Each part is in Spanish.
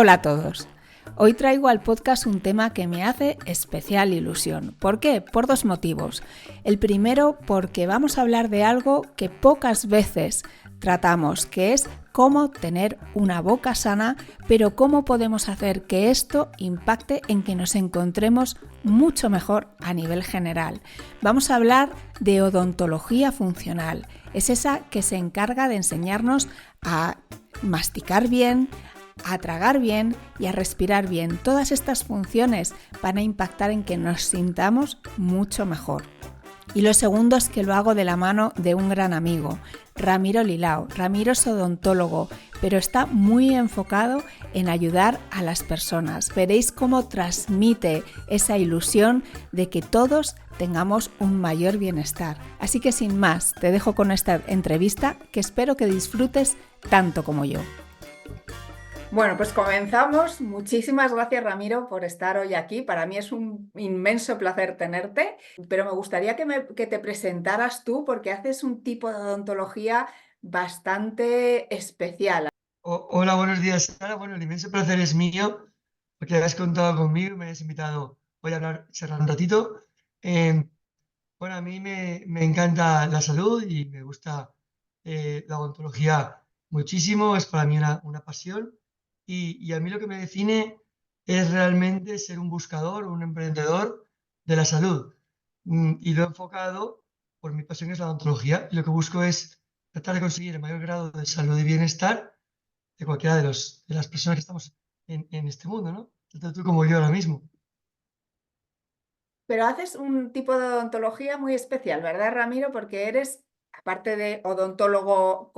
Hola a todos. Hoy traigo al podcast un tema que me hace especial ilusión. ¿Por qué? Por dos motivos. El primero, porque vamos a hablar de algo que pocas veces tratamos, que es cómo tener una boca sana, pero cómo podemos hacer que esto impacte en que nos encontremos mucho mejor a nivel general. Vamos a hablar de odontología funcional. Es esa que se encarga de enseñarnos a masticar bien, a tragar bien y a respirar bien. Todas estas funciones van a impactar en que nos sintamos mucho mejor. Y lo segundo es que lo hago de la mano de un gran amigo, Ramiro Lilao. Ramiro es odontólogo, pero está muy enfocado en ayudar a las personas. Veréis cómo transmite esa ilusión de que todos tengamos un mayor bienestar. Así que sin más, te dejo con esta entrevista que espero que disfrutes tanto como yo. Bueno, pues comenzamos. Muchísimas gracias, Ramiro, por estar hoy aquí. Para mí es un inmenso placer tenerte, pero me gustaría que te presentaras tú porque haces un tipo de odontología bastante especial. Hola, buenos días, Sara. Bueno, el inmenso placer es mío porque hayas contado conmigo y me hayas invitado hoy a charlar un ratito. Eh, bueno, a mí me encanta la salud y me gusta la odontología muchísimo, es para mí una pasión y a mí lo que me define es realmente ser un buscador, un emprendedor de la salud. Y lo he enfocado por mi pasión es la odontología y lo que busco es tratar de conseguir el mayor grado de salud y bienestar de cualquiera de las personas que estamos en este mundo, ¿no? Tanto tú como yo ahora mismo. Pero haces un tipo de odontología muy especial, ¿verdad, Ramiro? Porque eres, aparte de odontólogo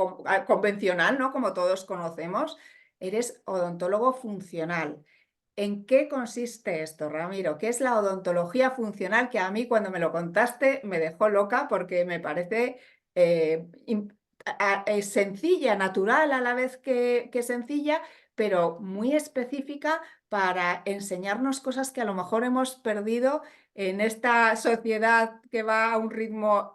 convencional, ¿no? Como todos conocemos, eres odontólogo funcional. ¿En qué consiste esto, Ramiro? ¿Qué es la odontología funcional? Que a mí cuando me lo contaste me dejó loca porque me parece sencilla, natural a la vez que sencilla, pero muy específica para enseñarnos cosas que a lo mejor hemos perdido en esta sociedad que va a un ritmo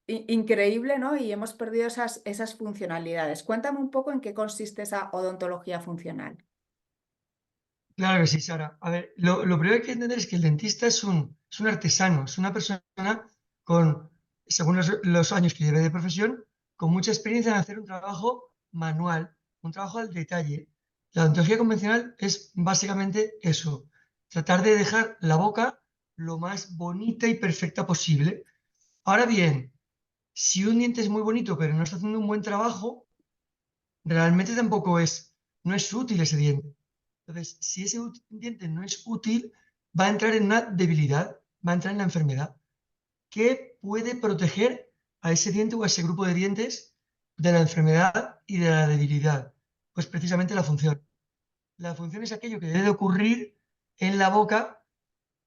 increíble, ¿no? Y hemos perdido esas funcionalidades. Cuéntame un poco en qué consiste esa odontología funcional. Claro que sí, Sara. A ver, lo primero que hay que entender es que el dentista es un artesano, es una persona con, según los años que lleve de profesión, con mucha experiencia en hacer un trabajo manual, un trabajo al detalle. La odontología convencional es básicamente eso, tratar de dejar la boca lo más bonita y perfecta posible. Ahora bien, si un diente es muy bonito pero no está haciendo un buen trabajo, realmente no es útil ese diente. Entonces, si ese diente no es útil, va a entrar en una debilidad, va a entrar en la enfermedad. ¿Qué puede proteger a ese diente o a ese grupo de dientes de la enfermedad y de la debilidad? Pues precisamente la función. La función es aquello que debe de ocurrir en la boca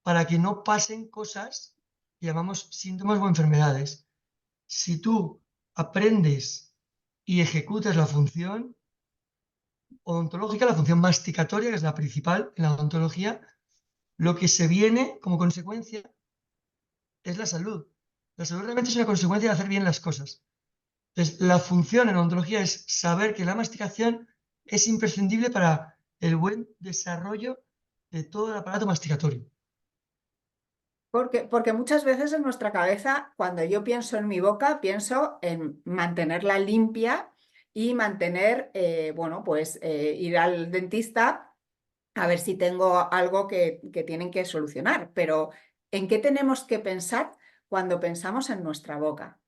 para que no pasen cosas que llamamos síntomas o enfermedades. Si tú aprendes y ejecutas la función, odontológica, la función masticatoria, que es la principal en la odontología, lo que se viene como consecuencia es la salud. La salud realmente es una consecuencia de hacer bien las cosas. Entonces, la función en odontología es saber que la masticación es imprescindible para el buen desarrollo de todo el aparato masticatorio. Porque muchas veces en nuestra cabeza, cuando yo pienso en mi boca, pienso en mantenerla limpia y mantener, bueno, pues ir al dentista a ver si tengo algo que tienen que solucionar. Pero ¿en qué tenemos que pensar cuando pensamos en nuestra boca?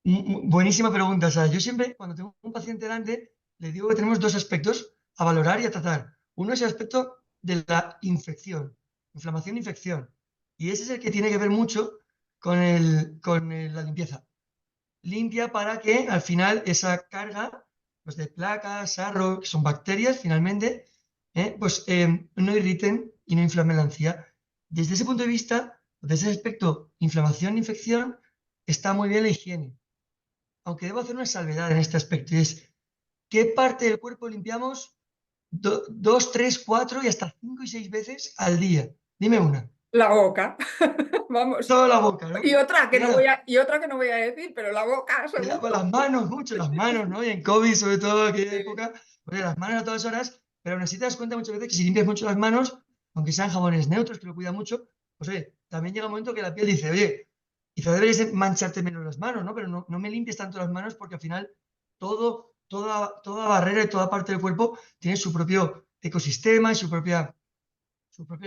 Buenísima pregunta. O sea, yo siempre, cuando tengo un paciente delante, le digo que tenemos dos aspectos a valorar y a tratar. Uno es el aspecto de la infección, inflamación e infección. Y ese es el que tiene que ver mucho la limpieza. Limpia para que al final esa carga pues, de placas, sarro, que son bacterias, finalmente, no irriten y no inflamen la encía. Desde ese punto de vista, desde ese aspecto, inflamación e infección, está muy bien la higiene, aunque debo hacer una salvedad en este aspecto, y es qué parte del cuerpo limpiamos dos, tres, cuatro y hasta cinco y seis veces al día. Dime una. La boca, vamos. Toda la boca, ¿no? Y otra que no voy a decir, pero la boca, seguro. Con las manos, mucho las manos, ¿no? Y en COVID, sobre todo en aquella época, oye, las manos a todas horas. Pero aún así te das cuenta muchas veces que si limpias mucho las manos, aunque sean jabones neutros, que lo cuida mucho, pues oye, también llega un momento que la piel dice, oye, quizá deberías de mancharte menos las manos, ¿no? Pero no me limpies tanto las manos porque al final toda barrera y toda parte del cuerpo tiene su propio ecosistema y sus propias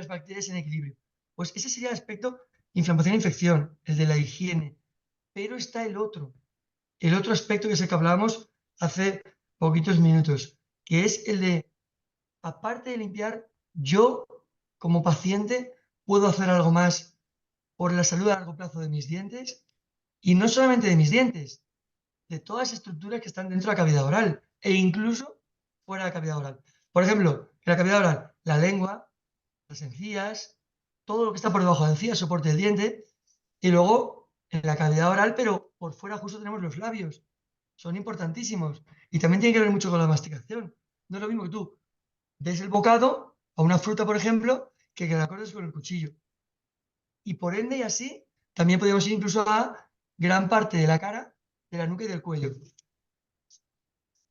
bacterias en equilibrio. Pues ese sería el aspecto inflamación e infección, el de la higiene. Pero está el otro aspecto que es el que hablábamos hace poquitos minutos, que es el de, aparte de limpiar, yo como paciente puedo hacer algo más por la salud a largo plazo de mis dientes y no solamente de mis dientes, de todas las estructuras que están dentro de la cavidad oral e incluso fuera de la cavidad oral. Por ejemplo, en la cavidad oral, la lengua, las encías, todo lo que está por debajo de la encía, soporte del diente, y luego en la cavidad oral, pero por fuera justo tenemos los labios. Son importantísimos. Y también tiene que ver mucho con la masticación. No es lo mismo que tú des el bocado a una fruta, por ejemplo, que la cortes con el cuchillo. Y por ende, y así, también podemos ir incluso a gran parte de la cara, de la nuca y del cuello.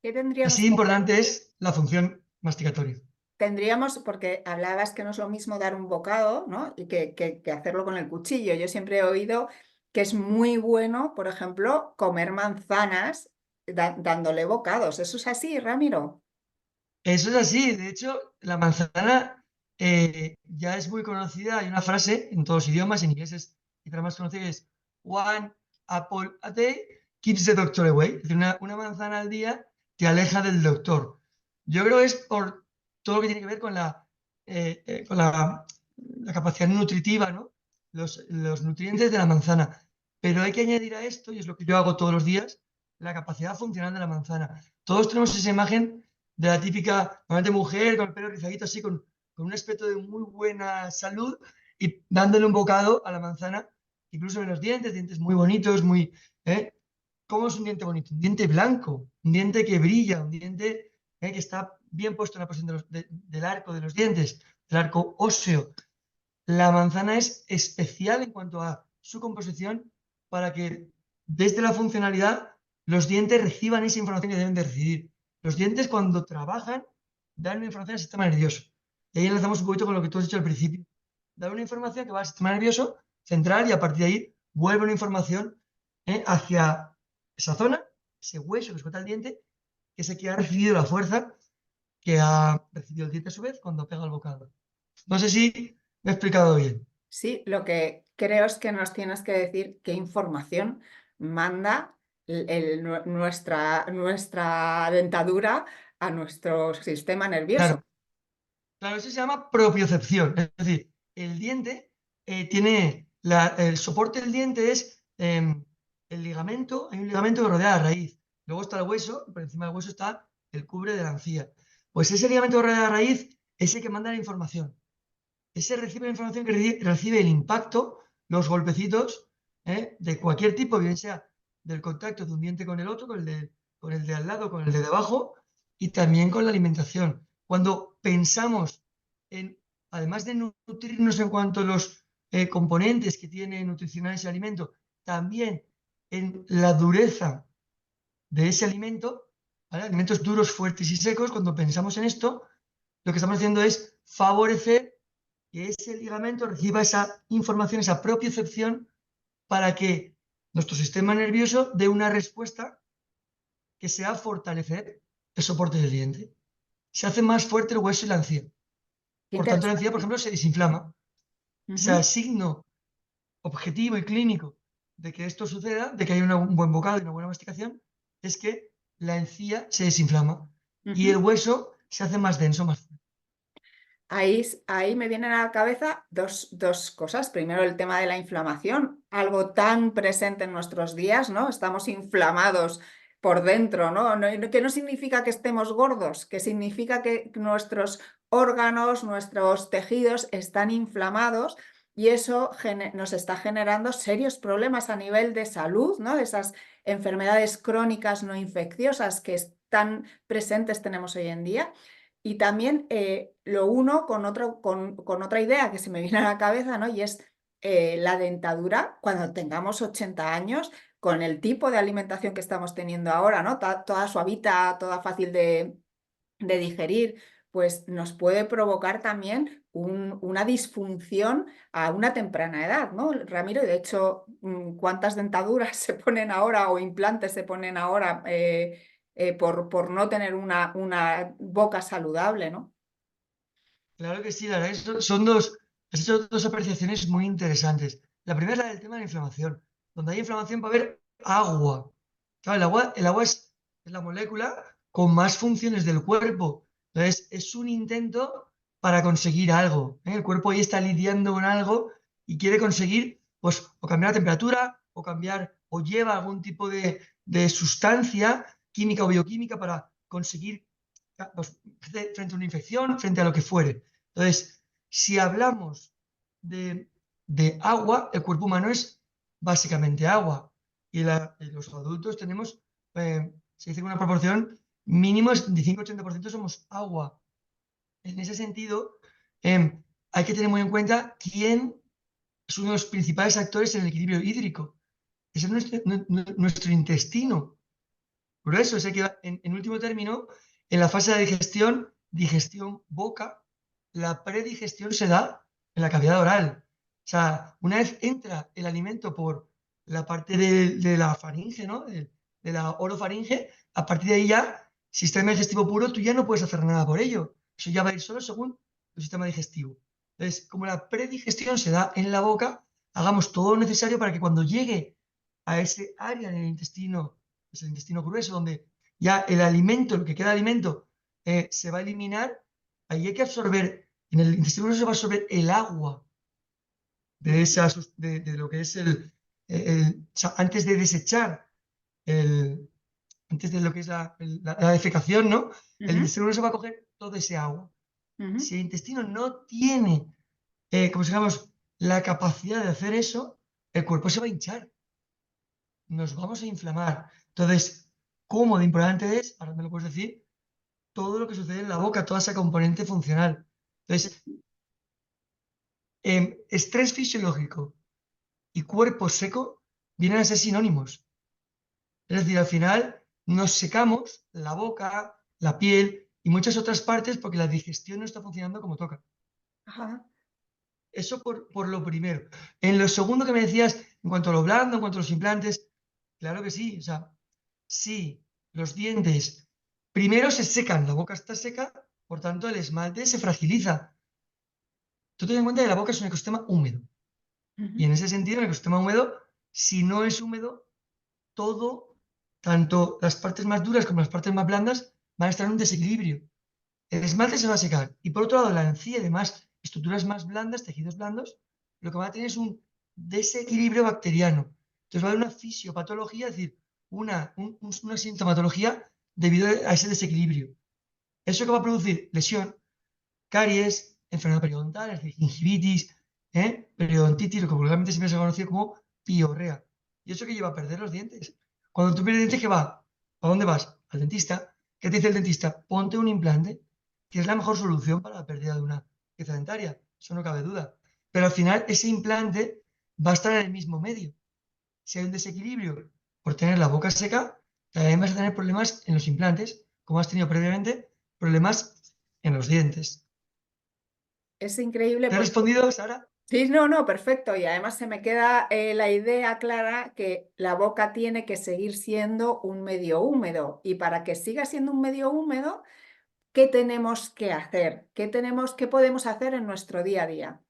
¿Qué Así tendríamos de que importante es la función masticatoria. Tendríamos, porque hablabas que no es lo mismo dar un bocado, ¿no? Y que hacerlo con el cuchillo. Yo siempre he oído que es muy bueno, por ejemplo, comer manzanas dándole bocados. ¿Eso es así, Ramiro? Eso es así. De hecho, la manzana ya es muy conocida. Hay una frase en todos los idiomas, en inglés es quizá la más conocida, que es One apple a day keeps the doctor away. Es decir, una manzana al día te aleja del doctor. Yo creo que es por todo lo que tiene que ver con la capacidad nutritiva, ¿no? Los nutrientes de la manzana. Pero hay que añadir a esto, y es lo que yo hago todos los días, la capacidad funcional de la manzana. Todos tenemos esa imagen de la típica, normalmente mujer con el pelo rizadito así, con un aspecto de muy buena salud y dándole un bocado a la manzana, incluso en los dientes, dientes muy bonitos, muy... ¿eh? ¿Cómo es un diente bonito? Un diente blanco, un diente que brilla, un diente que está bien puesto en la posición del arco de los dientes, del arco óseo. La manzana es especial en cuanto a su composición para que desde la funcionalidad los dientes reciban esa información que deben de recibir. Los dientes cuando trabajan dan una información al sistema nervioso. Y ahí enlazamos un poquito con lo que tú has dicho al principio. Dan una información que va al sistema nervioso central y a partir de ahí vuelve una información hacia esa zona, ese hueso que sujeta el diente, que es el que ha recibido la fuerza que ha recibido el diente a su vez cuando pega el bocado. No sé si me he explicado bien. Sí, lo que creo es que nos tienes que decir qué información manda nuestra dentadura a nuestro sistema nervioso. Claro, claro, eso se llama propiocepción. Es decir, el diente tiene el soporte del diente es el ligamento, hay un ligamento que rodea la raíz. Luego está el hueso, y por encima del hueso está el cubre de la encía. Pues ese ligamento que rodea la raíz es el que manda la información. Ese recibe la información que recibe el impacto, los golpecitos de cualquier tipo, bien sea del contacto de un diente con el otro, con el de al lado, con el de debajo, y también con la alimentación. Cuando pensamos en, además de nutrirnos en cuanto a los componentes que tiene nutricionales el alimento, también en la dureza de ese alimento, ¿vale? Alimentos duros, fuertes y secos, cuando pensamos en esto, lo que estamos haciendo es favorecer que ese ligamento reciba esa información, esa propiocepción, para que nuestro sistema nervioso dé una respuesta que sea fortalecer el soporte del diente. Se hace más fuerte el hueso y la encía. Qué Por tanto, la encía, por interesante. ejemplo, se desinflama. O sea, Ujú. signo objetivo y clínico de que esto suceda, de que haya un buen bocado y una buena masticación, es que la encía se desinflama y el Ujú. hueso se hace más denso, más fuerte. Ahí me vienen a la cabeza dos cosas. Primero, el tema de la inflamación, algo tan presente en nuestros días, ¿no? Estamos inflamados por dentro, ¿no? Que no significa que estemos gordos, que significa que nuestros órganos, nuestros tejidos están inflamados y eso nos está generando serios problemas a nivel de salud, ¿no? Esas enfermedades crónicas no infecciosas que están presentes tenemos hoy en día. Y también lo uno con otra idea que se me viene a la cabeza, ¿no? Y es la dentadura cuando tengamos 80 años, con el tipo de alimentación que estamos teniendo ahora, ¿no? Toda suavita, toda fácil de digerir, pues nos puede provocar también una disfunción a una temprana edad, ¿no, Ramiro? Y de hecho, ¿cuántas dentaduras se ponen ahora o implantes se ponen ahora por no tener una boca saludable, ¿no? Claro que sí, Lara, has hecho dos apreciaciones muy interesantes. La primera es la del tema de la inflamación. Donde hay inflamación va a haber agua. Claro, el agua es la molécula con más funciones del cuerpo. Entonces, es un intento para conseguir algo, ¿eh? El cuerpo ahí está lidiando con algo y quiere conseguir, pues, o cambiar la temperatura, o cambiar, o lleva algún tipo de sustancia química o bioquímica para conseguir pues, frente a una infección, frente a lo que fuere. Entonces, si hablamos de agua, el cuerpo humano es básicamente agua. Y los adultos tenemos, se dice que una proporción mínimo es 25-80% somos agua. En ese sentido, hay que tener muy en cuenta quién es uno de los principales actores en el equilibrio hídrico. Ese es nuestro intestino. Por eso es el que, en último término, en la fase de digestión, digestión boca, la predigestión se da en la cavidad oral. O sea, una vez entra el alimento por la parte de la faringe, ¿no? De la orofaringe, a partir de ahí ya, sistema digestivo puro, tú ya no puedes hacer nada por ello. Eso ya va a ir solo según tu sistema digestivo. Entonces, como la predigestión se da en la boca, hagamos todo lo necesario para que cuando llegue a ese área en el intestino, es el intestino grueso, donde ya el alimento, lo que queda de alimento, se va a eliminar, ahí hay que absorber, en el intestino grueso se va a absorber el agua de lo que es o sea, antes de desechar, el, antes de lo que es la defecación, ¿no? El Ujú, intestino grueso va a coger todo ese agua. ujú. Si el intestino no tiene, como si digamos, la capacidad de hacer eso, el cuerpo se va a hinchar, nos vamos a inflamar. Entonces, ¿cómo de importante es? Ahora me lo puedes decir, todo lo que sucede en la boca, toda esa componente funcional. Entonces, estrés fisiológico y cuerpo seco vienen a ser sinónimos. Es decir, al final nos secamos la boca, la piel y muchas otras partes porque la digestión no está funcionando como toca. Ajá. Eso por lo primero. En lo segundo que me decías, en cuanto a lo blando, en cuanto a los implantes, claro que sí. O sea, sí, los dientes primero se secan, la boca está seca, por tanto el esmalte se fragiliza. Tú ten en cuenta que la boca es un ecosistema húmedo. Y Ujú. en ese sentido, el ecosistema húmedo, si no es húmedo, todo, tanto las partes más duras como las partes más blandas, van a estar en un desequilibrio. El esmalte se va a secar. Y por otro lado, la encía y demás estructuras más blandas, tejidos blandos, lo que van a tener es un desequilibrio bacteriano. Entonces va a haber una fisiopatología, es decir, una sintomatología debido a ese desequilibrio. ¿Eso que va a producir? Lesión, caries, enfermedad periodontal, es decir, gingivitis, periodontitis, lo que vulgarmente siempre se ha conocido como piorrea. ¿Y eso que lleva a perder los dientes? Cuando tú pierdes dientes, ¿qué va? ¿A dónde vas? Al dentista. ¿Qué te dice el dentista? Ponte un implante, que es la mejor solución para la pérdida de una pieza dentaria. Eso no cabe duda. Pero al final ese implante va a estar en el mismo medio. Si hay un desequilibrio por tener la boca seca, también vas a tener problemas en los implantes, como has tenido previamente problemas en los dientes. Es increíble ¿Te he porque respondido, Sara? sí, no, no, perfecto. Y además se me queda la idea clara que la boca tiene que seguir siendo un medio húmedo. Y para que siga siendo un medio húmedo, ¿qué tenemos que hacer? ¿Qué podemos hacer en nuestro día a día?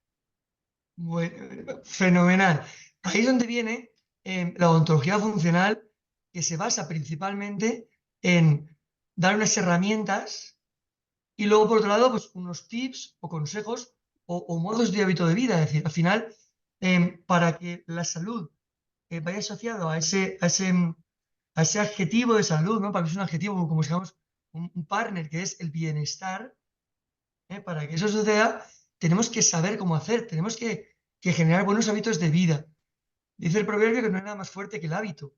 Bueno, fenomenal. Ahí es donde viene la odontología funcional, que se basa principalmente en dar unas herramientas y luego, por otro lado, pues unos tips o consejos o modos de hábito de vida. Es decir, al final, para que la salud vaya asociado a ese adjetivo de salud, ¿no? Para que es un adjetivo, como si digamos, un partner, que es el bienestar. Para que eso suceda, tenemos que saber cómo hacer, tenemos que generar buenos hábitos de vida. Dice el proverbio que no hay nada más fuerte que el hábito.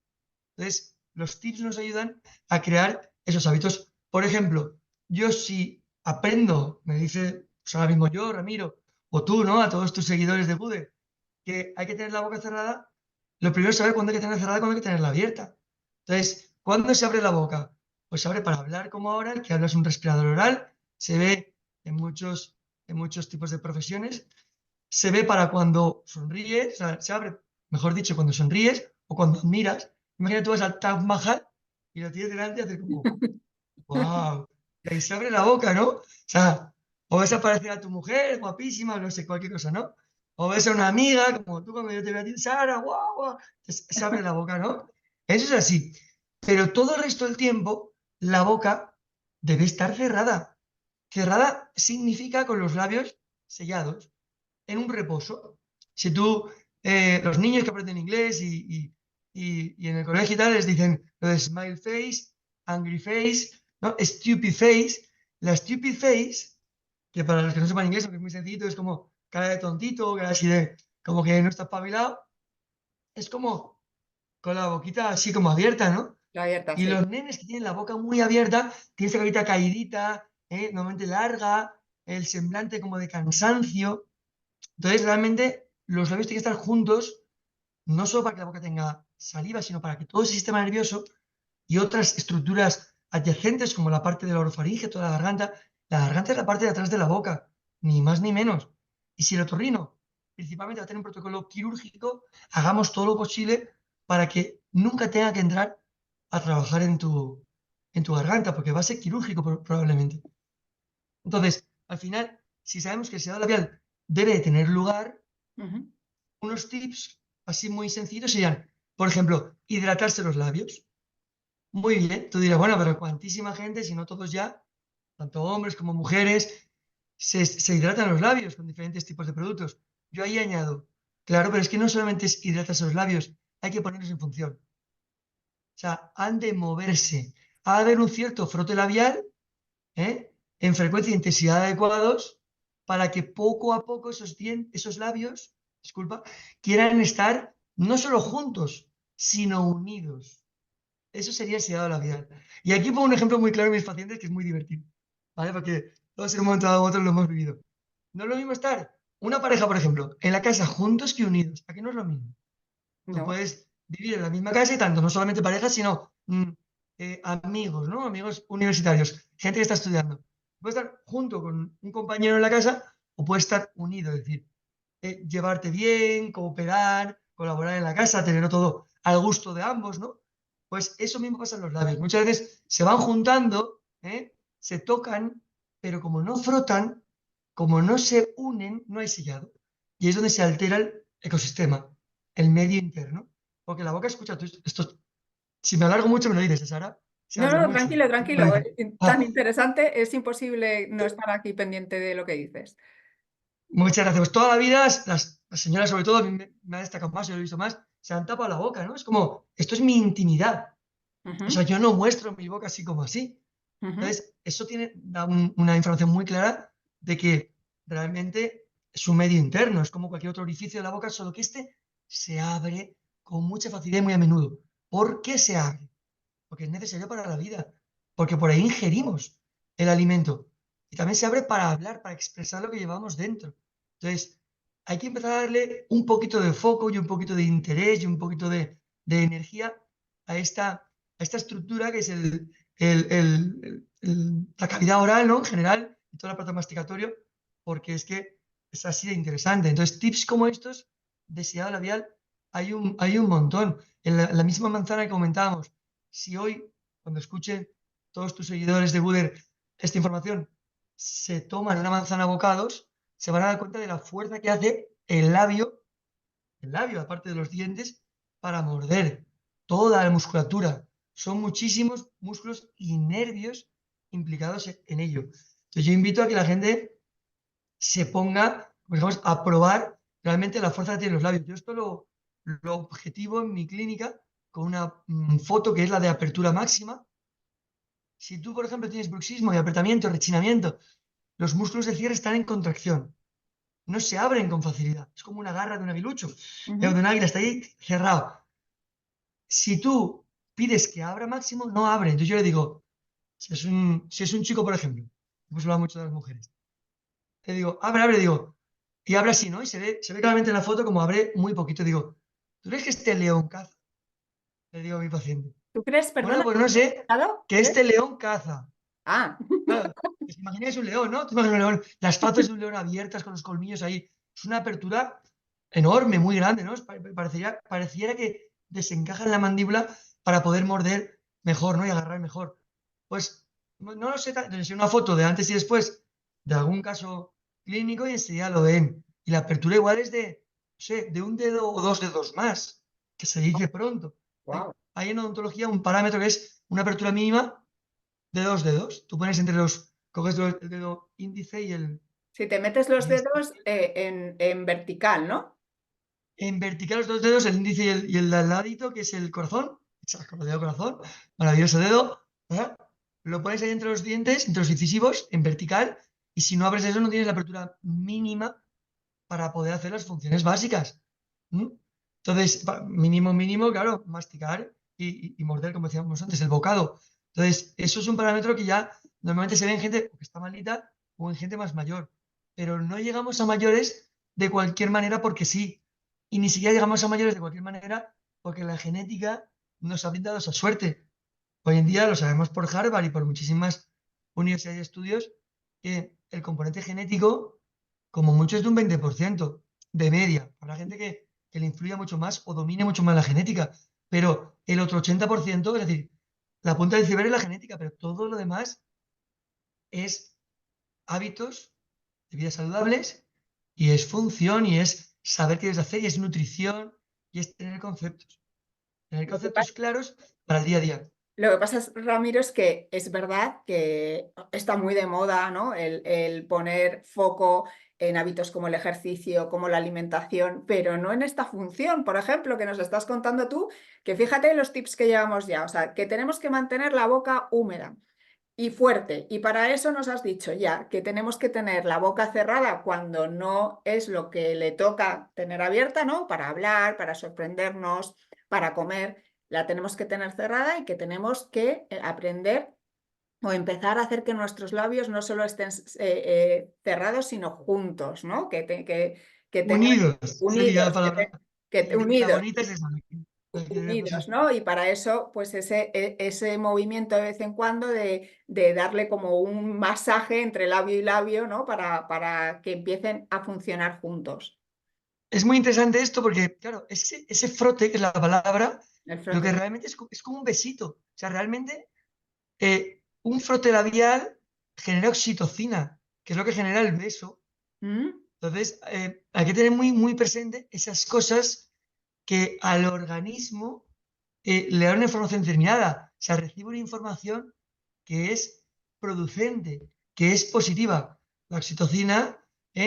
Entonces, los tips nos ayudan a crear esos hábitos. Por ejemplo, yo si aprendo, me dice pues ahora mismo yo, Ramiro, o tú, ¿no? A todos tus seguidores de Bude, que hay que tener la boca cerrada, lo primero es saber cuándo hay que tenerla cerrada y cuándo hay que tenerla abierta. Entonces, ¿cuándo se abre la boca? Pues se abre para hablar como ahora, el que habla es un respirador oral, se ve en muchos tipos de profesiones. Se ve para cuando sonríes, o sea, se abre, mejor dicho, cuando sonríes o cuando admiras. Imagínate, tú vas al Taj Mahal y lo tienes delante y haces como, wow. Y ahí se abre la boca, ¿no? O sea, o ves aparecer a tu mujer, guapísima, no sé, cualquier cosa, ¿no? O ves a una amiga, como tú cuando yo te veo a ti, Sara, guau, guau. Se abre la boca, ¿no? Eso es así. Pero todo el resto del tiempo, la boca debe estar cerrada. Cerrada significa con los labios sellados, en un reposo. Si tú, los niños que aprenden inglés y en el colegio y tal, les dicen lo de smile face, angry face, ¿no? Stupid face. La stupid face, que para los que no sepan inglés, aunque es muy sencillo, es como cara de tontito, cara así de, como que no está espabilado, es como con la boquita así como abierta, ¿no? La abierta, Y sí. los nenes que tienen la boca muy abierta, tienen esa carita caídita, normalmente larga, el semblante como de cansancio. Entonces, realmente, los labios tienen que estar juntos, no solo para que la boca tenga saliva, sino para que todo el sistema nervioso y otras estructuras adyacentes, como la parte de la orofaringe, toda la garganta es la parte de atrás de la boca, ni más ni menos. Y si el otorrino principalmente va a tener un protocolo quirúrgico, hagamos todo lo posible para que nunca tenga que entrar a trabajar en tu garganta, porque va a ser quirúrgico probablemente. Entonces, al final, si sabemos que el sedado labial debe de tener lugar, Ujú. unos tips así muy sencillos serían, por ejemplo, hidratarse los labios. Muy bien, tú dirás, bueno, pero cuantísima gente, si no todos ya, tanto hombres como mujeres, se hidratan los labios con diferentes tipos de productos. Yo ahí añado, claro, pero es que no solamente es hidratarse los labios, hay que ponerlos en función. O sea, han de moverse. Ha de haber un cierto frote labial, ¿eh? En frecuencia e intensidad adecuados para que poco a poco esos labios, disculpa, quieran estar no solo juntos, sino unidos. Eso sería el sedado labial. Y aquí pongo un ejemplo muy claro en mis pacientes que es muy divertido, ¿vale? Porque todos en un momento dado u otro lo hemos vivido. No es lo mismo estar una pareja, por ejemplo, en la casa juntos que unidos. Aquí no es lo mismo. Tú No. puedes vivir en la misma casa y tanto, no solamente parejas, sino amigos, ¿no? Amigos universitarios, gente que está estudiando. Puedes estar junto con un compañero en la casa o puedes estar unido, es decir, llevarte bien, cooperar, colaborar en la casa, tenerlo todo al gusto de ambos, ¿no? Pues eso mismo pasa en los labios. Muchas veces se van juntando, se tocan, pero como no frotan, como no se unen, no hay sellado. Y es donde se altera el ecosistema, el medio interno. Porque la boca escucha, si me alargo mucho me lo dices, Sara, se No, abre no, mucho. tranquilo, Me lo tranquilo. dices. Tan Ah, interesante, es imposible no estar aquí pendiente de lo que dices. muchas gracias. Pues toda la vida, las señoras sobre todo, a mí me ha destacado más, yo lo he visto más, se han tapado la boca, ¿no? Es como, esto es mi intimidad. O sea, Ujú, yo no muestro mi boca así como así. ujú. Entonces, eso da una información muy clara de que realmente es un medio interno, es como cualquier otro orificio de la boca, solo que este se abre con mucha facilidad y muy a menudo. ¿Por qué se abre? Porque es necesario para la vida, porque por ahí ingerimos el alimento. Y también se abre para hablar, para expresar lo que llevamos dentro. Entonces, hay que empezar a darle un poquito de foco y un poquito de interés y un poquito de energía a esta estructura que es la cavidad oral, ¿no? En general, y todo el aparato masticatorio, porque es que es así de interesante. Entonces, tips como estos de sellado labial hay un montón. En la misma manzana que comentábamos, si hoy, cuando escuchen todos tus seguidores de Buder esta información, se toman una manzana a bocados, se van a dar cuenta de la fuerza que hace el labio, aparte de los dientes, para morder toda la musculatura. Son muchísimos músculos y nervios implicados en ello. Entonces yo invito a que la gente se ponga, pues vamos, a probar realmente la fuerza que tienen los labios. Yo esto lo objetivo en mi clínica con una foto que es la de apertura máxima. Si tú, por ejemplo, tienes bruxismo y apretamiento, rechinamiento, los músculos de cierre están en contracción, no se abren con facilidad. Es como una garra de un aguilucho, o Ujú. de un águila, está ahí cerrado. Si tú pides que abra máximo, no abre. Entonces yo le digo, si es un chico, por ejemplo, hemos hablado mucho de las mujeres, le digo, abre, abre, digo, y abre así, ¿no? Y se ve claramente en la foto como abre muy poquito. Digo, ¿tú crees que este león caza? Le digo a mi paciente. ¿Tú crees, Bueno, perdona, pues no sé, Dado? que ¿Crees? este león caza. Ah, Claro, pues imagináis un león, ¿no? Tú imaginas un león, las fauces de un león abiertas con los colmillos ahí. Es una apertura enorme, muy grande, ¿no? Pareciera que desencaja en la mandíbula para poder morder mejor, ¿no? Y agarrar mejor. Pues no lo sé, les enseño una foto de antes y después de algún caso clínico y enseguida lo ven. Y la apertura igual es de, no sé, de un dedo o dos dedos más, que se dice pronto. Hay, wow. hay en odontología un parámetro que es una apertura mínima de dos dedos. Tú pones entre coges el dedo índice y el... Si te metes los y dedos en vertical, ¿no? en vertical los dos dedos, el índice y el de al ladito, que es el corazón. Exacto, el dedo corazón. Maravilloso dedo. ¿Eh? Lo pones ahí entre los dientes, entre los incisivos, en vertical. Y si no abres eso, no tienes la apertura mínima para poder hacer las funciones básicas. ¿Mm? Entonces, mínimo, mínimo, claro, masticar y morder, como decíamos antes, el bocado. Entonces, eso es un parámetro que ya normalmente se ve en gente que está malita o en gente más mayor. Pero no llegamos a mayores de cualquier manera porque sí. Y ni siquiera llegamos a mayores de cualquier manera porque la genética nos ha brindado esa suerte. Hoy en día lo sabemos por Harvard y por muchísimas universidades y estudios que el componente genético, como mucho, es de un 20% de media. Habrá gente que le influya mucho más o domine mucho más la genética, pero el otro 80%, es decir, la punta del iceberg es la genética, pero todo lo demás es hábitos de vida saludables y es función y es saber qué debes hacer y es nutrición y es tener Lo que conceptos claros para el día a día. Lo que pasa, Ramiro, es que es verdad que está muy de moda, ¿no? El poner foco en hábitos como el ejercicio, como la alimentación, pero no en esta función, por ejemplo, que nos estás contando tú, que fíjate los tips que llevamos ya, o sea, que tenemos que mantener la boca húmeda y fuerte, y para eso nos has dicho ya que tenemos que tener la boca cerrada cuando no es lo que le toca tener abierta, ¿no? Para hablar, para sorprendernos, para comer la tenemos que tener cerrada y que tenemos que aprender o empezar a hacer que nuestros labios no solo estén cerrados, sino juntos, ¿no? Que tengan Unidos sería la unidos, palabra. La unidos, bonita es esa. Pues unidos, eso. ¿no? Y para eso, pues ese movimiento de vez en cuando de darle como un masaje entre labio y labio, ¿no? Para que empiecen a funcionar juntos. Es muy interesante esto porque, claro, ese frote, que es la palabra, El lo que frote. realmente es como un besito. O sea, realmente un frote labial genera oxitocina, que es lo que genera el beso. ¿Mm? Entonces, hay que tener muy, muy presente esas cosas que al organismo le dan una información determinada. O sea, recibe una información que es producente, que es positiva. La oxitocina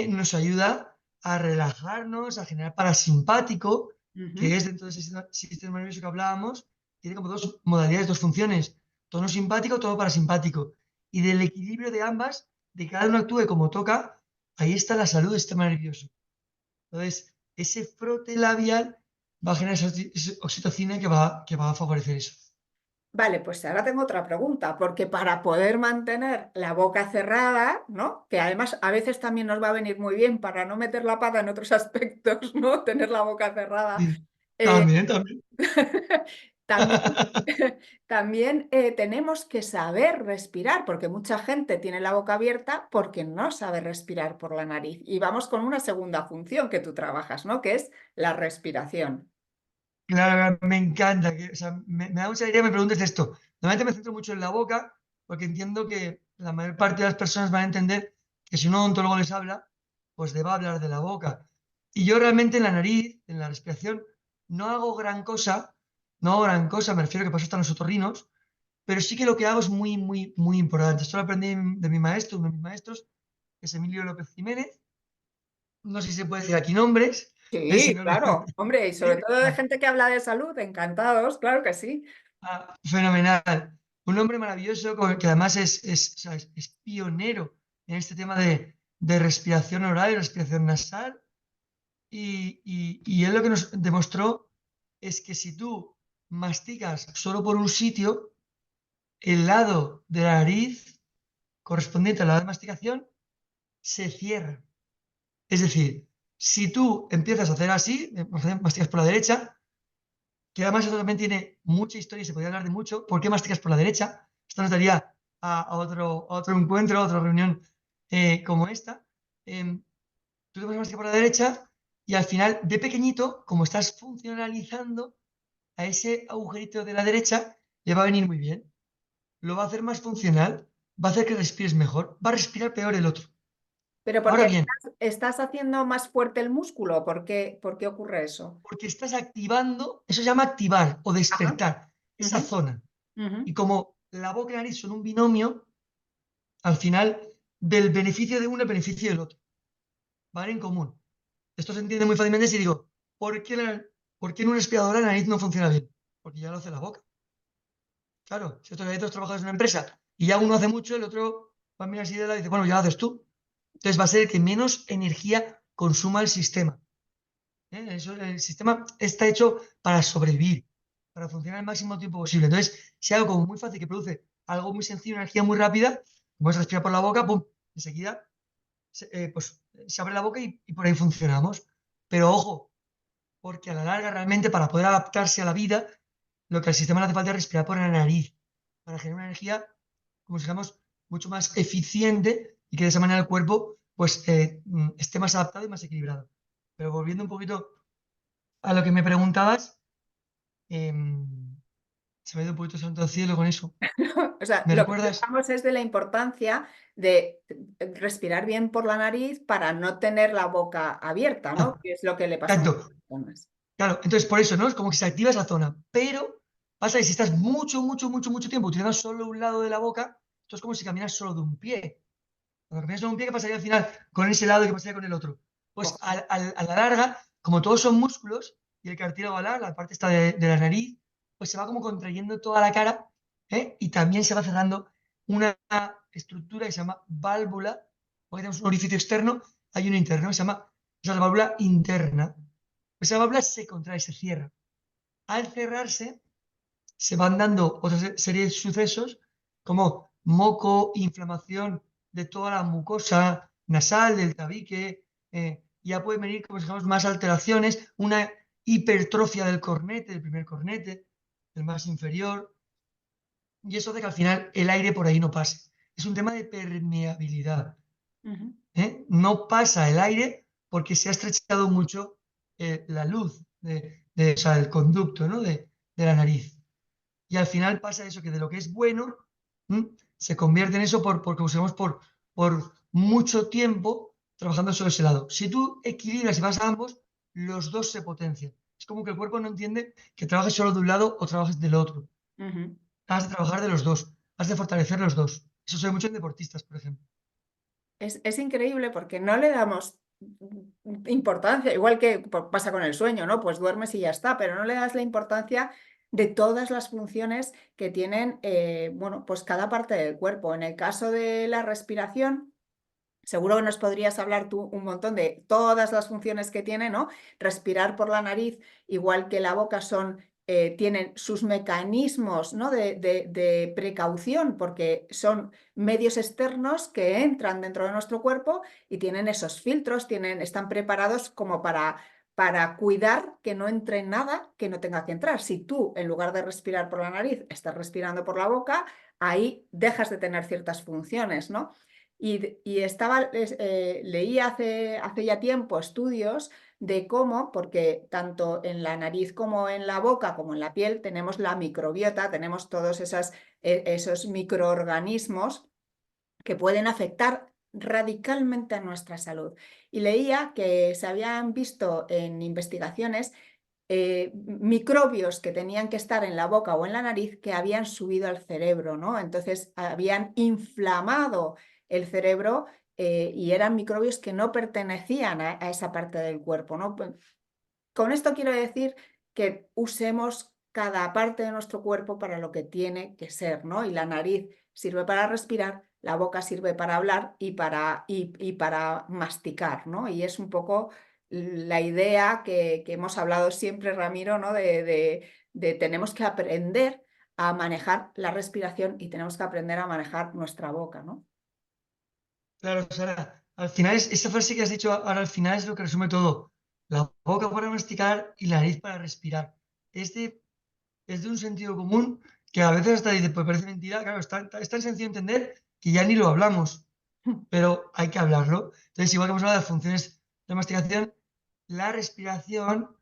nos ayuda a relajarnos, a generar parasimpático, que Ujú. es dentro de ese sistema nervioso que hablábamos, tiene como dos modalidades, dos funciones, tono simpático, tono parasimpático. Y del equilibrio de ambas, de que cada uno actúe como toca, ahí está la salud del sistema nervioso. Entonces, ese frote labial va a generar esa oxitocina que va a favorecer eso. Vale, pues ahora tengo otra pregunta, porque para poder mantener la boca cerrada, ¿no? Que además a veces también nos va a venir muy bien para no meter la pata en otros aspectos, ¿no? Tener la boca cerrada. Sí, eh, también, también. también también tenemos que saber respirar, porque mucha gente tiene la boca abierta porque no sabe respirar por la nariz. Y vamos con una segunda función que tú trabajas, ¿no? Que es la respiración. Claro, me encanta. O sea, me da mucha alegría que me preguntes esto. Normalmente me centro mucho en la boca porque entiendo que la mayor parte de las personas van a entender que si un odontólogo les habla, pues le va a hablar de la boca. Y yo realmente en la nariz, en la respiración, no hago gran cosa, no hago gran cosa, me refiero que para eso están los otorrinos, pero sí que lo que hago es muy, muy, muy importante. Esto lo aprendí de mi maestro, uno de mis maestros, que es Emilio López Jiménez. No sé si se puede decir aquí nombres. Si Sí, no, claro, hombre, y sobre ¿sí? todo de gente que habla de salud, encantados, claro que sí. Fenomenal. Un hombre maravilloso que además o sea, es pionero en este tema de respiración oral y respiración nasal. Y él lo que nos demostró es que si tú masticas solo por un sitio, el lado de la nariz correspondiente al lado de masticación se cierra. Es decir, si tú empiezas a hacer así, masticas por la derecha, que además esto también tiene mucha historia y se podría hablar de mucho. ¿Por qué masticas por la derecha? Esto nos daría a otro encuentro, a otra reunión como esta, tú te pones más por la derecha y al final, de pequeñito, como estás funcionalizando, a ese agujerito de la derecha le va a venir muy bien. Lo va a hacer más funcional, va a hacer que respires mejor, va a respirar peor el otro. Pero Ahora porque bien, estás haciendo más fuerte el músculo, ¿por qué ocurre eso? porque estás activando, eso se llama activar o Ajá. despertar esa Ujú, zona. ujú. Y como la boca y la nariz son un binomio, al final, del beneficio de uno, el beneficio del otro. Van en común. Esto se entiende muy fácilmente si digo, ¿por qué, por qué en un respirador la nariz no funciona bien? Porque ya lo hace la boca. Claro, si otros hay dos trabajadores en una empresa y ya uno hace mucho, el otro va a mirar así de lado y dice, bueno, ya lo haces tú. Entonces va a ser el que menos energía consuma el sistema. El sistema está hecho para sobrevivir, para funcionar el máximo tiempo posible. Entonces, si hay algo como muy fácil que produce algo muy sencillo, una energía muy rápida, como es respirar por la boca, pum, enseguida pues, se abre la boca y por ahí funcionamos. Pero ojo, porque a la larga realmente para poder adaptarse a la vida, lo que al sistema le hace falta es respirar por la nariz, para generar una energía, como si digamos, mucho más eficiente y que de esa manera el cuerpo pues esté más adaptado y más equilibrado. Pero volviendo un poquito a lo que me preguntabas, se me ha ido un poquito el santo al cielo con eso. O sea, ¿Me lo que recuerdas? hablamos es de la importancia de respirar bien por la nariz para no tener la boca abierta, ¿no? Ah, Que es lo que le pasa a muchas exacto. personas. Claro, entonces por eso, ¿no? Es como que se activa esa zona. Pero pasa que si estás mucho tiempo utilizando solo un lado de la boca, esto es como si caminas solo de un pie. Cuando caminas solo de un pie, ¿qué pasaría al final con ese lado y qué pasaría con el otro? Pues Cojo. a la larga, como todos son músculos, y el cartílago alar, la parte esta de la nariz, pues se va como contrayendo toda la cara, y también se va cerrando una estructura que se llama válvula, porque tenemos un orificio externo, hay uno interno, que se llama, esa es la válvula interna. Esa válvula se contrae, se cierra. Al cerrarse, se van dando otra serie de sucesos como moco, inflamación de toda la mucosa nasal, del tabique, ya pueden venir, como digamos, más alteraciones, una hipertrofia del cornete, del primer cornete, el más inferior, y eso hace que al final el aire por ahí no pase. Es un tema de permeabilidad. Ujú. No pasa el aire porque se ha estrechado mucho la luz, o sea, el conducto, ¿no? de la nariz. Y al final pasa eso, que de lo que es bueno, ¿m? Se convierte en eso porque usamos por mucho tiempo trabajando solo ese lado. Si tú equilibras y vas a ambos, los dos se potencian. Es como que el cuerpo no entiende que trabajes solo de un lado o trabajes del otro. Ujú. Has de trabajar de los dos, has de fortalecer los dos. Eso se ve mucho en deportistas, por ejemplo. Es increíble porque no le damos importancia, igual que pasa con el sueño, ¿no? Pues duermes y ya está, pero no le das la importancia de todas las funciones que tienen, bueno, pues cada parte del cuerpo. En el caso de la respiración, seguro que nos podrías hablar tú un montón de todas las funciones que tiene, ¿no? Respirar por la nariz, igual que la boca, tienen sus mecanismos, ¿no? de precaución, porque son medios externos que entran dentro de nuestro cuerpo y tienen esos filtros, están preparados como para cuidar que no entre nada que no tenga que entrar. Si tú, en lugar de respirar por la nariz, estás respirando por la boca, ahí dejas de tener ciertas funciones, ¿no? Leí hace ya tiempo estudios de cómo, porque tanto en la nariz como en la boca, como en la piel, tenemos la microbiota, tenemos todos esos microorganismos que pueden afectar radicalmente a nuestra salud. Y leía que se habían visto en investigaciones microbios que tenían que estar en la boca o en la nariz que habían subido al cerebro, ¿no? Entonces habían inflamado el cerebro, y eran microbios que no pertenecían a esa parte del cuerpo, ¿no? Con esto quiero decir que usemos cada parte de nuestro cuerpo para lo que tiene que ser, ¿no? Y la nariz sirve para respirar, la boca sirve para hablar y para masticar, ¿no? Y es un poco la idea que hemos hablado siempre, Ramiro, ¿no? De tenemos que aprender a manejar la respiración y tenemos que aprender a manejar nuestra boca, ¿no? Claro, Sara, al final esa frase que has dicho ahora al final es lo que resume todo. La boca para masticar y la nariz para respirar. Es de un sentido común que a veces hasta dice, pues parece mentira, claro, es tan sencillo de entender que ya ni lo hablamos, pero hay que hablarlo. Entonces, igual que hemos hablado de funciones de masticación, la respiración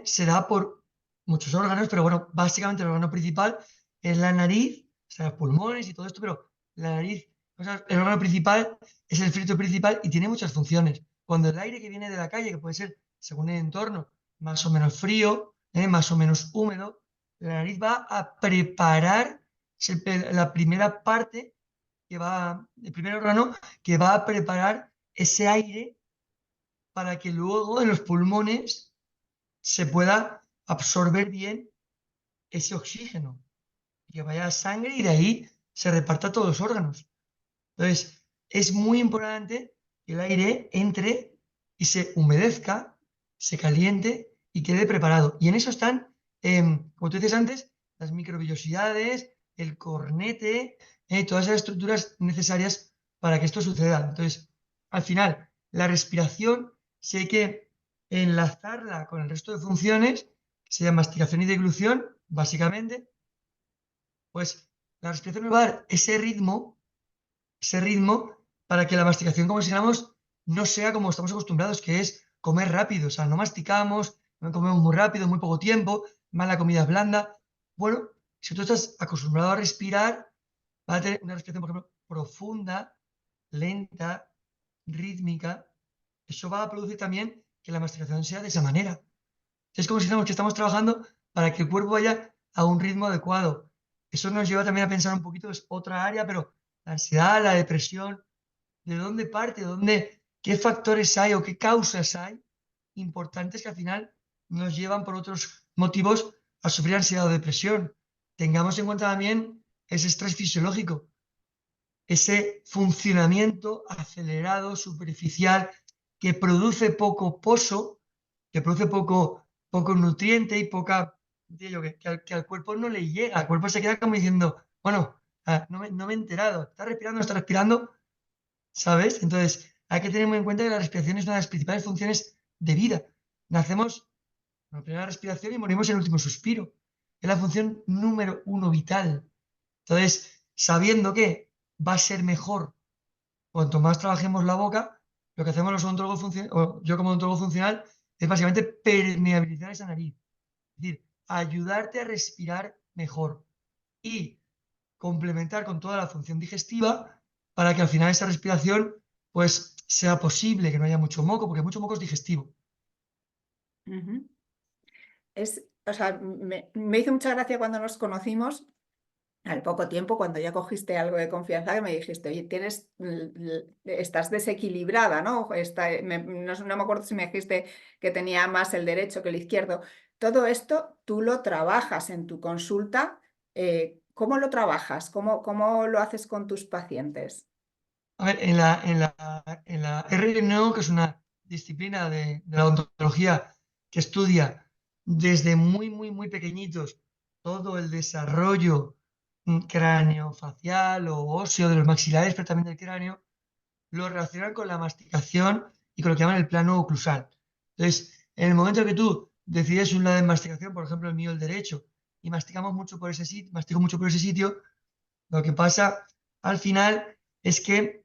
se da por muchos órganos, pero bueno, básicamente el órgano principal es la nariz, o sea, los pulmones y todo esto, pero la nariz, o sea, el órgano principal es el filtro principal y tiene muchas funciones. Cuando el aire que viene de la calle, que puede ser según el entorno, más o menos frío, más o menos húmedo, la nariz va a preparar la primera parte que va, el primer órgano que va a preparar ese aire para que luego en los pulmones se pueda absorber bien ese oxígeno, y que vaya a sangre y de ahí se reparta a todos los órganos. Entonces, es muy importante que el aire entre y se humedezca, se caliente y quede preparado. Y en eso están, como tú dices antes, las microvellosidades, el cornete, todas esas estructuras necesarias para que esto suceda. Entonces, al final, la respiración, si hay que enlazarla con el resto de funciones, que se llama masticación y deglución, básicamente, pues la respiración nos va a dar ese ritmo para que la masticación, como enseñamos, no sea como estamos acostumbrados, que es comer rápido. O sea, no masticamos, no comemos muy rápido, muy poco tiempo, mala comida es blanda. Bueno, si tú estás acostumbrado a respirar, vas a tener una respiración, por ejemplo, profunda, lenta, rítmica. Eso va a producir también que la masticación sea de esa manera. Es como si dijéramos que estamos trabajando para que el cuerpo vaya a un ritmo adecuado. Eso nos lleva también a pensar un poquito, es otra área, pero la ansiedad, la depresión, ¿de dónde parte? ¿Qué factores hay o qué causas hay importantes que al final nos llevan por otros motivos a sufrir ansiedad o depresión? Tengamos en cuenta también ese estrés fisiológico, ese funcionamiento acelerado, superficial, que produce poco pozo, que produce poco nutriente y poca, digo, que al cuerpo no le llega. Al cuerpo se queda como diciendo, bueno, no me he enterado, está respirando, no está respirando, ¿sabes? Entonces, hay que tener muy en cuenta que la respiración es una de las principales funciones de vida. Nacemos con la primera respiración y morimos en el último suspiro. Es la función número uno vital. Entonces, sabiendo que va a ser mejor cuanto más trabajemos la boca, lo que hacemos los odontólogos o yo como odontólogo funcional es básicamente permeabilizar esa nariz. Es decir, ayudarte a respirar mejor y complementar con toda la función digestiva para que al final esa respiración pues sea posible, que no haya mucho moco, porque mucho moco es digestivo. Ujú. O sea, me hizo mucha gracia cuando nos conocimos, al poco tiempo, cuando ya cogiste algo de confianza, que me dijiste, oye, estás desequilibrada, ¿no? No me acuerdo si me dijiste que tenía más el derecho que el izquierdo. Todo esto tú lo trabajas en tu consulta. ¿Cómo lo trabajas? ¿Cómo lo haces con tus pacientes? A ver, en la RNO, que es una disciplina de la odontología que estudia desde muy, muy, muy pequeñitos todo el desarrollo craneofacial o óseo de los maxilares, pero también del cráneo, lo relacionan con la masticación y con lo que llaman el plano oclusal. Entonces, en el momento que tú decides un lado de masticación, por ejemplo el mío el derecho, y masticamos mucho por ese sitio, mastico mucho por ese sitio, lo que pasa al final es que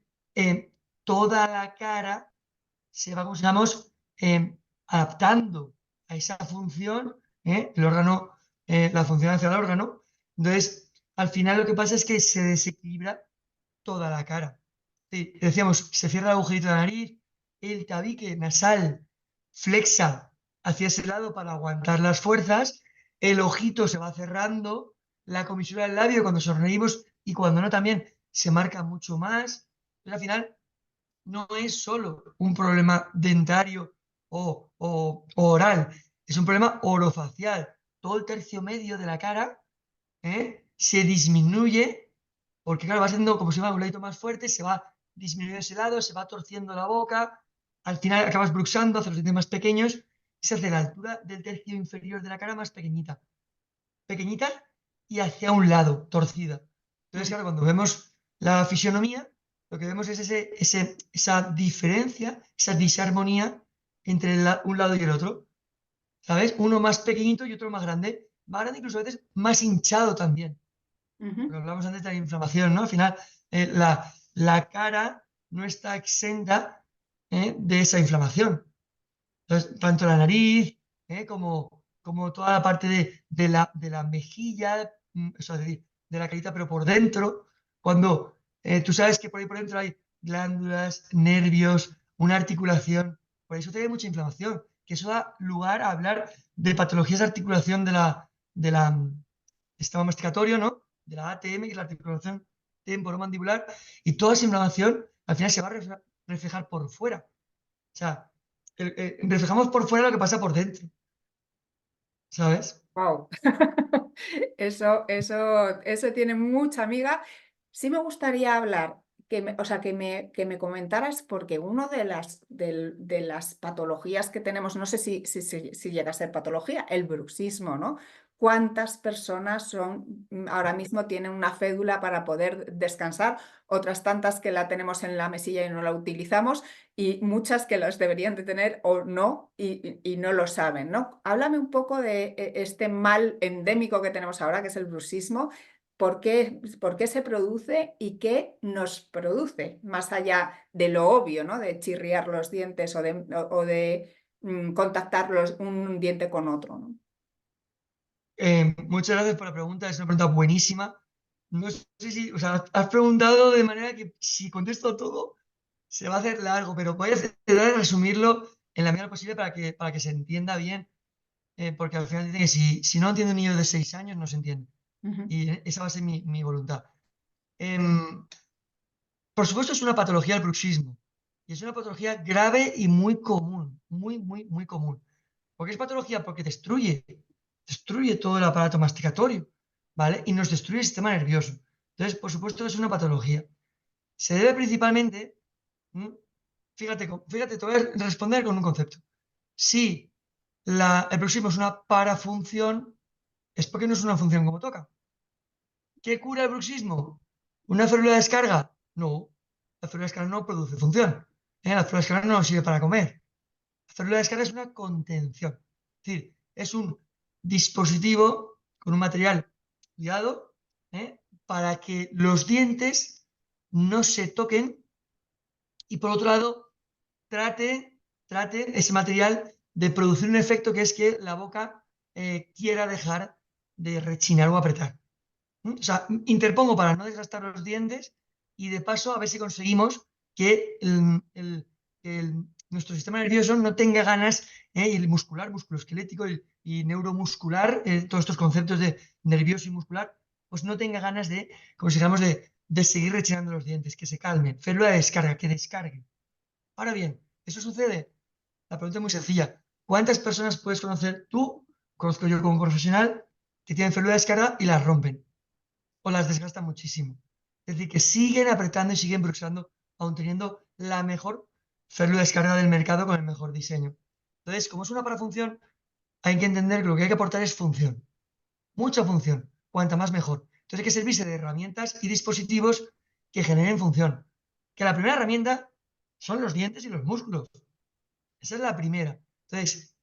toda la cara se va, como digamos, adaptando a esa función, el órgano, la función hacia el órgano. Entonces, al final lo que pasa es que se desequilibra toda la cara. Sí, decíamos, se cierra el agujerito de la nariz, el tabique nasal flexa hacia ese lado para aguantar las fuerzas, el ojito se va cerrando, la comisura del labio cuando sonreímos y cuando no también se marca mucho más. Pero al final no es solo un problema dentario o oral, es un problema orofacial. Todo el tercio medio de la cara se disminuye porque, claro, va siendo como si fuera un ladito más fuerte, se va disminuyendo ese lado, se va torciendo la boca, al final acabas bruxando, hace los dientes más pequeños y se hace la altura del tercio inferior de la cara más pequeñita. Pequeñita y hacia un lado, torcida. Entonces, claro, cuando vemos la fisionomía, lo que vemos es esa diferencia, esa disarmonía entre un lado y el otro. ¿Sabes? Uno más pequeñito y otro más grande. Más grande, incluso a veces más hinchado también. Lo hablamos antes de la inflamación, ¿no? Al final, la cara no está exenta de esa inflamación. Entonces, tanto la nariz como toda la parte de la mejilla, o sea, es decir, de la carita, pero por dentro, cuando tú sabes que por ahí por dentro hay glándulas, nervios, una articulación, por eso tiene mucha inflamación, que eso da lugar a hablar de patologías de articulación de la sistema masticatorio, ¿no? De la ATM, que es la articulación temporomandibular, y toda esa inflamación al final se va a reflejar por fuera. O sea, reflejamos por fuera lo que pasa por dentro, ¿sabes? Wow. Eso tiene mucha amiga. Sí me gustaría hablar, o sea, que me comentaras, porque una de las patologías que tenemos, no sé si llega a ser patología, el bruxismo, ¿no? ¿Cuántas personas ahora mismo tienen una fédula para poder descansar? Otras tantas que la tenemos en la mesilla y no la utilizamos, y muchas que las deberían de tener o no y no lo saben, ¿no? Háblame un poco de este mal endémico que tenemos ahora, que es el bruxismo. ¿Por qué se produce y qué nos produce? Más allá de lo obvio, ¿no? De chirriar los dientes o de contactar un diente con otro, ¿no? Muchas gracias por la pregunta, es una pregunta buenísima. No sé si, o sea, has preguntado de manera que si contesto todo se va a hacer largo, pero voy a tratar de resumirlo en la medida posible para que se entienda bien, porque al final dicen que si no entiende un niño de 6 años, no se entiende. Ujú. Y esa va a ser mi voluntad. Em, por supuesto, es una patología el bruxismo. Y es una patología grave y muy común, muy, muy, muy común. ¿Por qué es patología? Porque destruye todo el aparato masticatorio, ¿vale? Y nos destruye el sistema nervioso. Entonces, por supuesto, es una patología. Se debe principalmente, ¿m? Fíjate, te voy a responder con un concepto. Si el bruxismo es una parafunción, es porque no es una función como toca. ¿Qué cura el bruxismo? ¿Una célula de descarga? No, la célula de descarga no produce función. La célula de descarga no nos sirve para comer. La célula de descarga es una contención. Es decir, es un dispositivo con un material cuidado para que los dientes no se toquen y por otro lado trate ese material de producir un efecto que es que la boca quiera dejar de rechinar o apretar. O sea, interpongo para no desgastar los dientes y de paso a ver si conseguimos que nuestro sistema nervioso no tenga ganas, y el muscular, musculoesquelético y neuromuscular, todos estos conceptos de nervioso y muscular, pues no tenga ganas de, como si dijéramos, de seguir rechinando los dientes, que se calmen. Célula de descarga, que descargue. Ahora bien, ¿eso sucede? La pregunta es muy sencilla. ¿Cuántas personas puedes conocer tú, conozco yo como profesional, que tienen célula de descarga y las rompen o las desgastan muchísimo? Es decir, que siguen apretando y siguen bruxando, aun teniendo la mejor célula de descarga del mercado con el mejor diseño. Entonces, como es una parafunción, hay que entender que lo que hay que aportar es función. Mucha función. Cuanta más mejor. Entonces hay que servirse de herramientas y dispositivos que generen función. Que la primera herramienta son los dientes y los músculos. Esa es la primera. Entonces,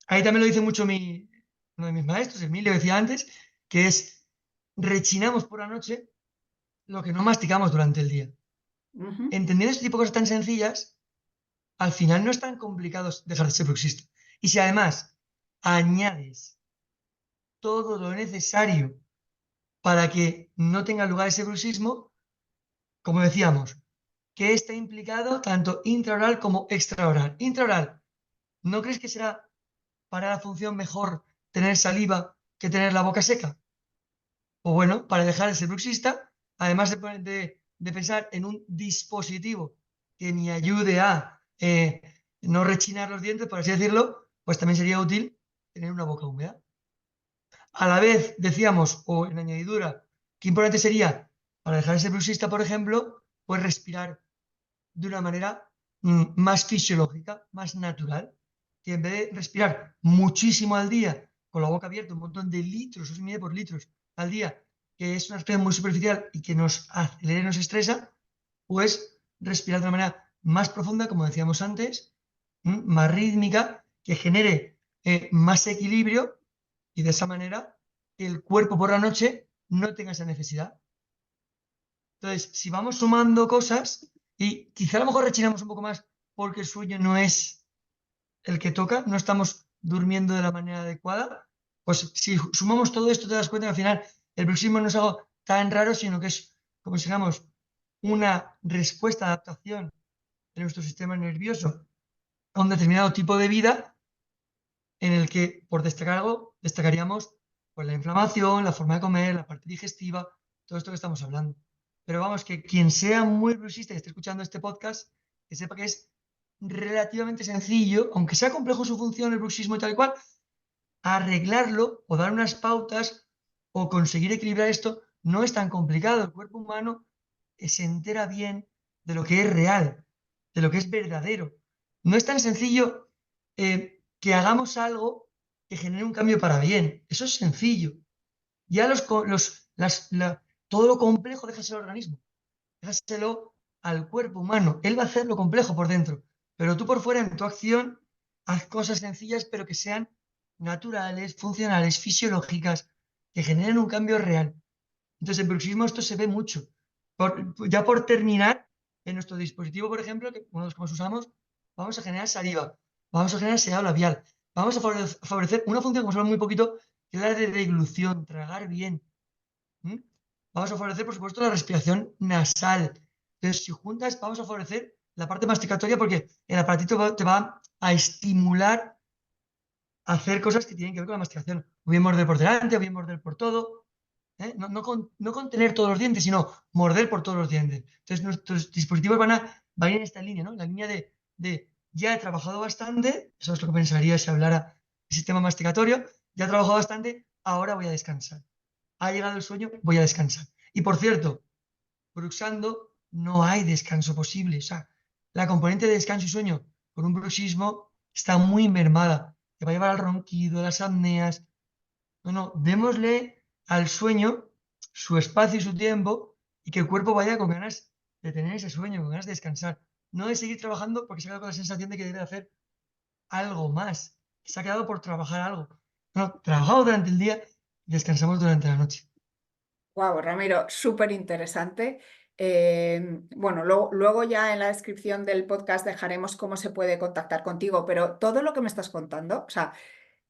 ahí también lo dice mucho uno de mis maestros, Emilio, decía antes, que es rechinamos por la noche lo que no masticamos durante el día. Ujú. Entendiendo este tipo de cosas tan sencillas, al final no es tan complicado dejar de ser bruxista. Y si además añades todo lo necesario para que no tenga lugar ese bruxismo, como decíamos, que está implicado tanto intraoral como extraoral. Intraoral, ¿no crees que será para la función mejor tener saliva que tener la boca seca? O bueno, para dejar de ser bruxista, además de pensar en un dispositivo que me ayude a no rechinar los dientes, por así decirlo, pues también sería útil tener una boca húmeda. A la vez, decíamos, o en añadidura, qué importante sería para dejar de ser bruxista, por ejemplo, pues respirar de una manera más fisiológica, más natural, que en vez de respirar muchísimo al día, con la boca abierta, un montón de litros, eso se mide por litros al día, que es una respiración muy superficial y que nos acelera y nos estresa, pues respirar de una manera más profunda, como decíamos antes, más rítmica, que genere más equilibrio y de esa manera el cuerpo por la noche no tenga esa necesidad. Entonces, si vamos sumando cosas y quizá a lo mejor rechinamos un poco más porque el sueño no es el que toca, no estamos durmiendo de la manera adecuada, pues si sumamos todo esto te das cuenta que al final el bruxismo no es algo tan raro, sino que es, como si digamos, una respuesta de adaptación de nuestro sistema nervioso a un determinado tipo de vida en el que, por destacar algo, destacaríamos pues, la inflamación, la forma de comer, la parte digestiva, todo esto que estamos hablando. Pero vamos, que quien sea muy bruxista y esté escuchando este podcast, que sepa que es relativamente sencillo, aunque sea complejo su función, el bruxismo y tal y cual, arreglarlo o dar unas pautas o conseguir equilibrar esto no es tan complicado. El cuerpo humano se entera bien de lo que es real, de lo que es verdadero. No es tan sencillo que hagamos algo que genere un cambio para bien. Eso es sencillo. Ya todo lo complejo déjaselo al organismo, déjaselo al cuerpo humano. Él va a hacer lo complejo por dentro, pero tú por fuera en tu acción haz cosas sencillas pero que sean naturales, funcionales, fisiológicas, que generen un cambio real. Entonces, en bruxismo esto se ve mucho. Ya por terminar, en nuestro dispositivo, por ejemplo, que uno de los que más usamos, vamos a generar saliva, vamos a generar sedado labial, vamos a favorecer una función que hemos hablado muy poquito, que es la de deglución, tragar bien. ¿Mm? Vamos a favorecer, por supuesto, la respiración nasal. Entonces, si juntas, vamos a favorecer la parte masticatoria porque el aparatito te va a estimular a hacer cosas que tienen que ver con la masticación. O bien morder por delante, o bien morder por todo. ¿Eh? No con tener todos los dientes, sino morder por todos los dientes. Entonces, nuestros dispositivos van a ir en esta línea, ¿no? La línea de ya he trabajado bastante, eso es lo que pensaría si hablara del sistema masticatorio, ya he trabajado bastante, ahora voy a descansar. Ha llegado el sueño, voy a descansar. Y por cierto, bruxando no hay descanso posible. O sea, la componente de descanso y sueño con un bruxismo está muy mermada. Te va a llevar al ronquido, a las apneas. No, no, démosle al sueño su espacio y su tiempo y que el cuerpo vaya con ganas de tener ese sueño, con ganas de descansar. No de seguir trabajando porque se ha quedado con la sensación de que debe hacer algo más. Se ha quedado por trabajar algo. No, trabajamos durante el día y descansamos durante la noche. Wow, Ramiro, súper interesante. Bueno, luego ya en la descripción del podcast dejaremos cómo se puede contactar contigo, pero todo lo que me estás contando, o sea,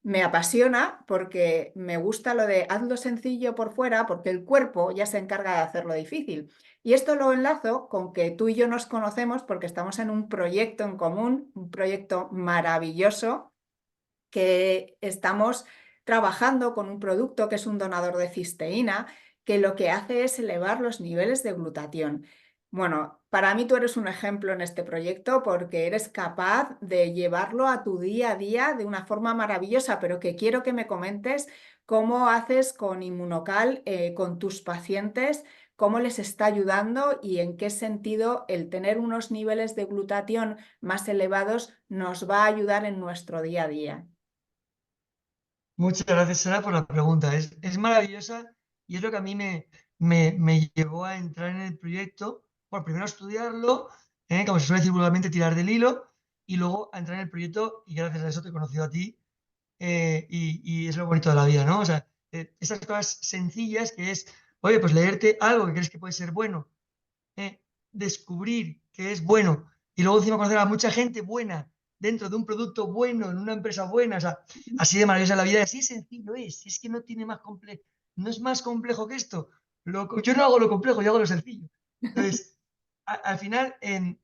me apasiona porque me gusta lo de hazlo sencillo por fuera porque el cuerpo ya se encarga de hacerlo difícil. Y esto lo enlazo con que tú y yo nos conocemos porque estamos en un proyecto en común, un proyecto maravilloso que estamos trabajando con un producto que es un donador de cisteína, que lo que hace es elevar los niveles de glutatión. Bueno, para mí tú eres un ejemplo en este proyecto porque eres capaz de llevarlo a tu día a día de una forma maravillosa, pero que quiero que me comentes cómo haces con Inmunocal, con tus pacientes, cómo les está ayudando y en qué sentido el tener unos niveles de glutatión más elevados nos va a ayudar en nuestro día a día. Muchas gracias, Sara, por la pregunta. Es maravillosa y es lo que a mí me llevó a entrar en el proyecto. Bueno, primero a estudiarlo, como se suele decir vulgarmente, tirar del hilo, y luego a entrar en el proyecto y gracias a eso te he conocido a ti y es lo bonito de la vida, ¿no? O sea, esas cosas sencillas que es, oye, pues leerte algo que crees que puede ser bueno, descubrir que es bueno y luego encima conocer a mucha gente buena dentro de un producto bueno, en una empresa buena, o sea, así de maravillosa la vida, así sencillo es que no tiene más complejo, no es más complejo que esto. Yo no hago lo complejo, yo hago lo sencillo. Entonces, al final,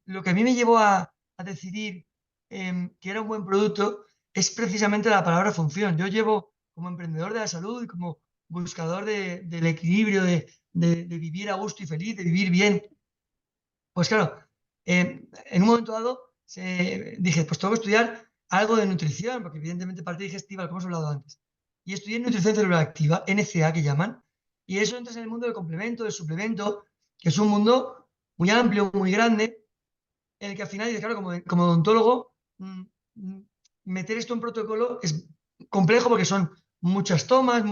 lo que a mí me llevó a decidir que era un buen producto es precisamente la palabra función. Yo llevo como emprendedor de la salud y como buscador del equilibrio, de vivir a gusto y feliz, de vivir bien, pues claro, en un momento dado dije, pues tengo que estudiar algo de nutrición, porque evidentemente parte digestiva, lo que hemos hablado antes. Y estudié nutrición celular activa, NCA que llaman, y eso entras en el mundo del complemento, del suplemento, que es un mundo muy amplio, muy grande, en el que al final, dices, claro, como odontólogo, meter esto en protocolo es complejo porque son muchas tomas,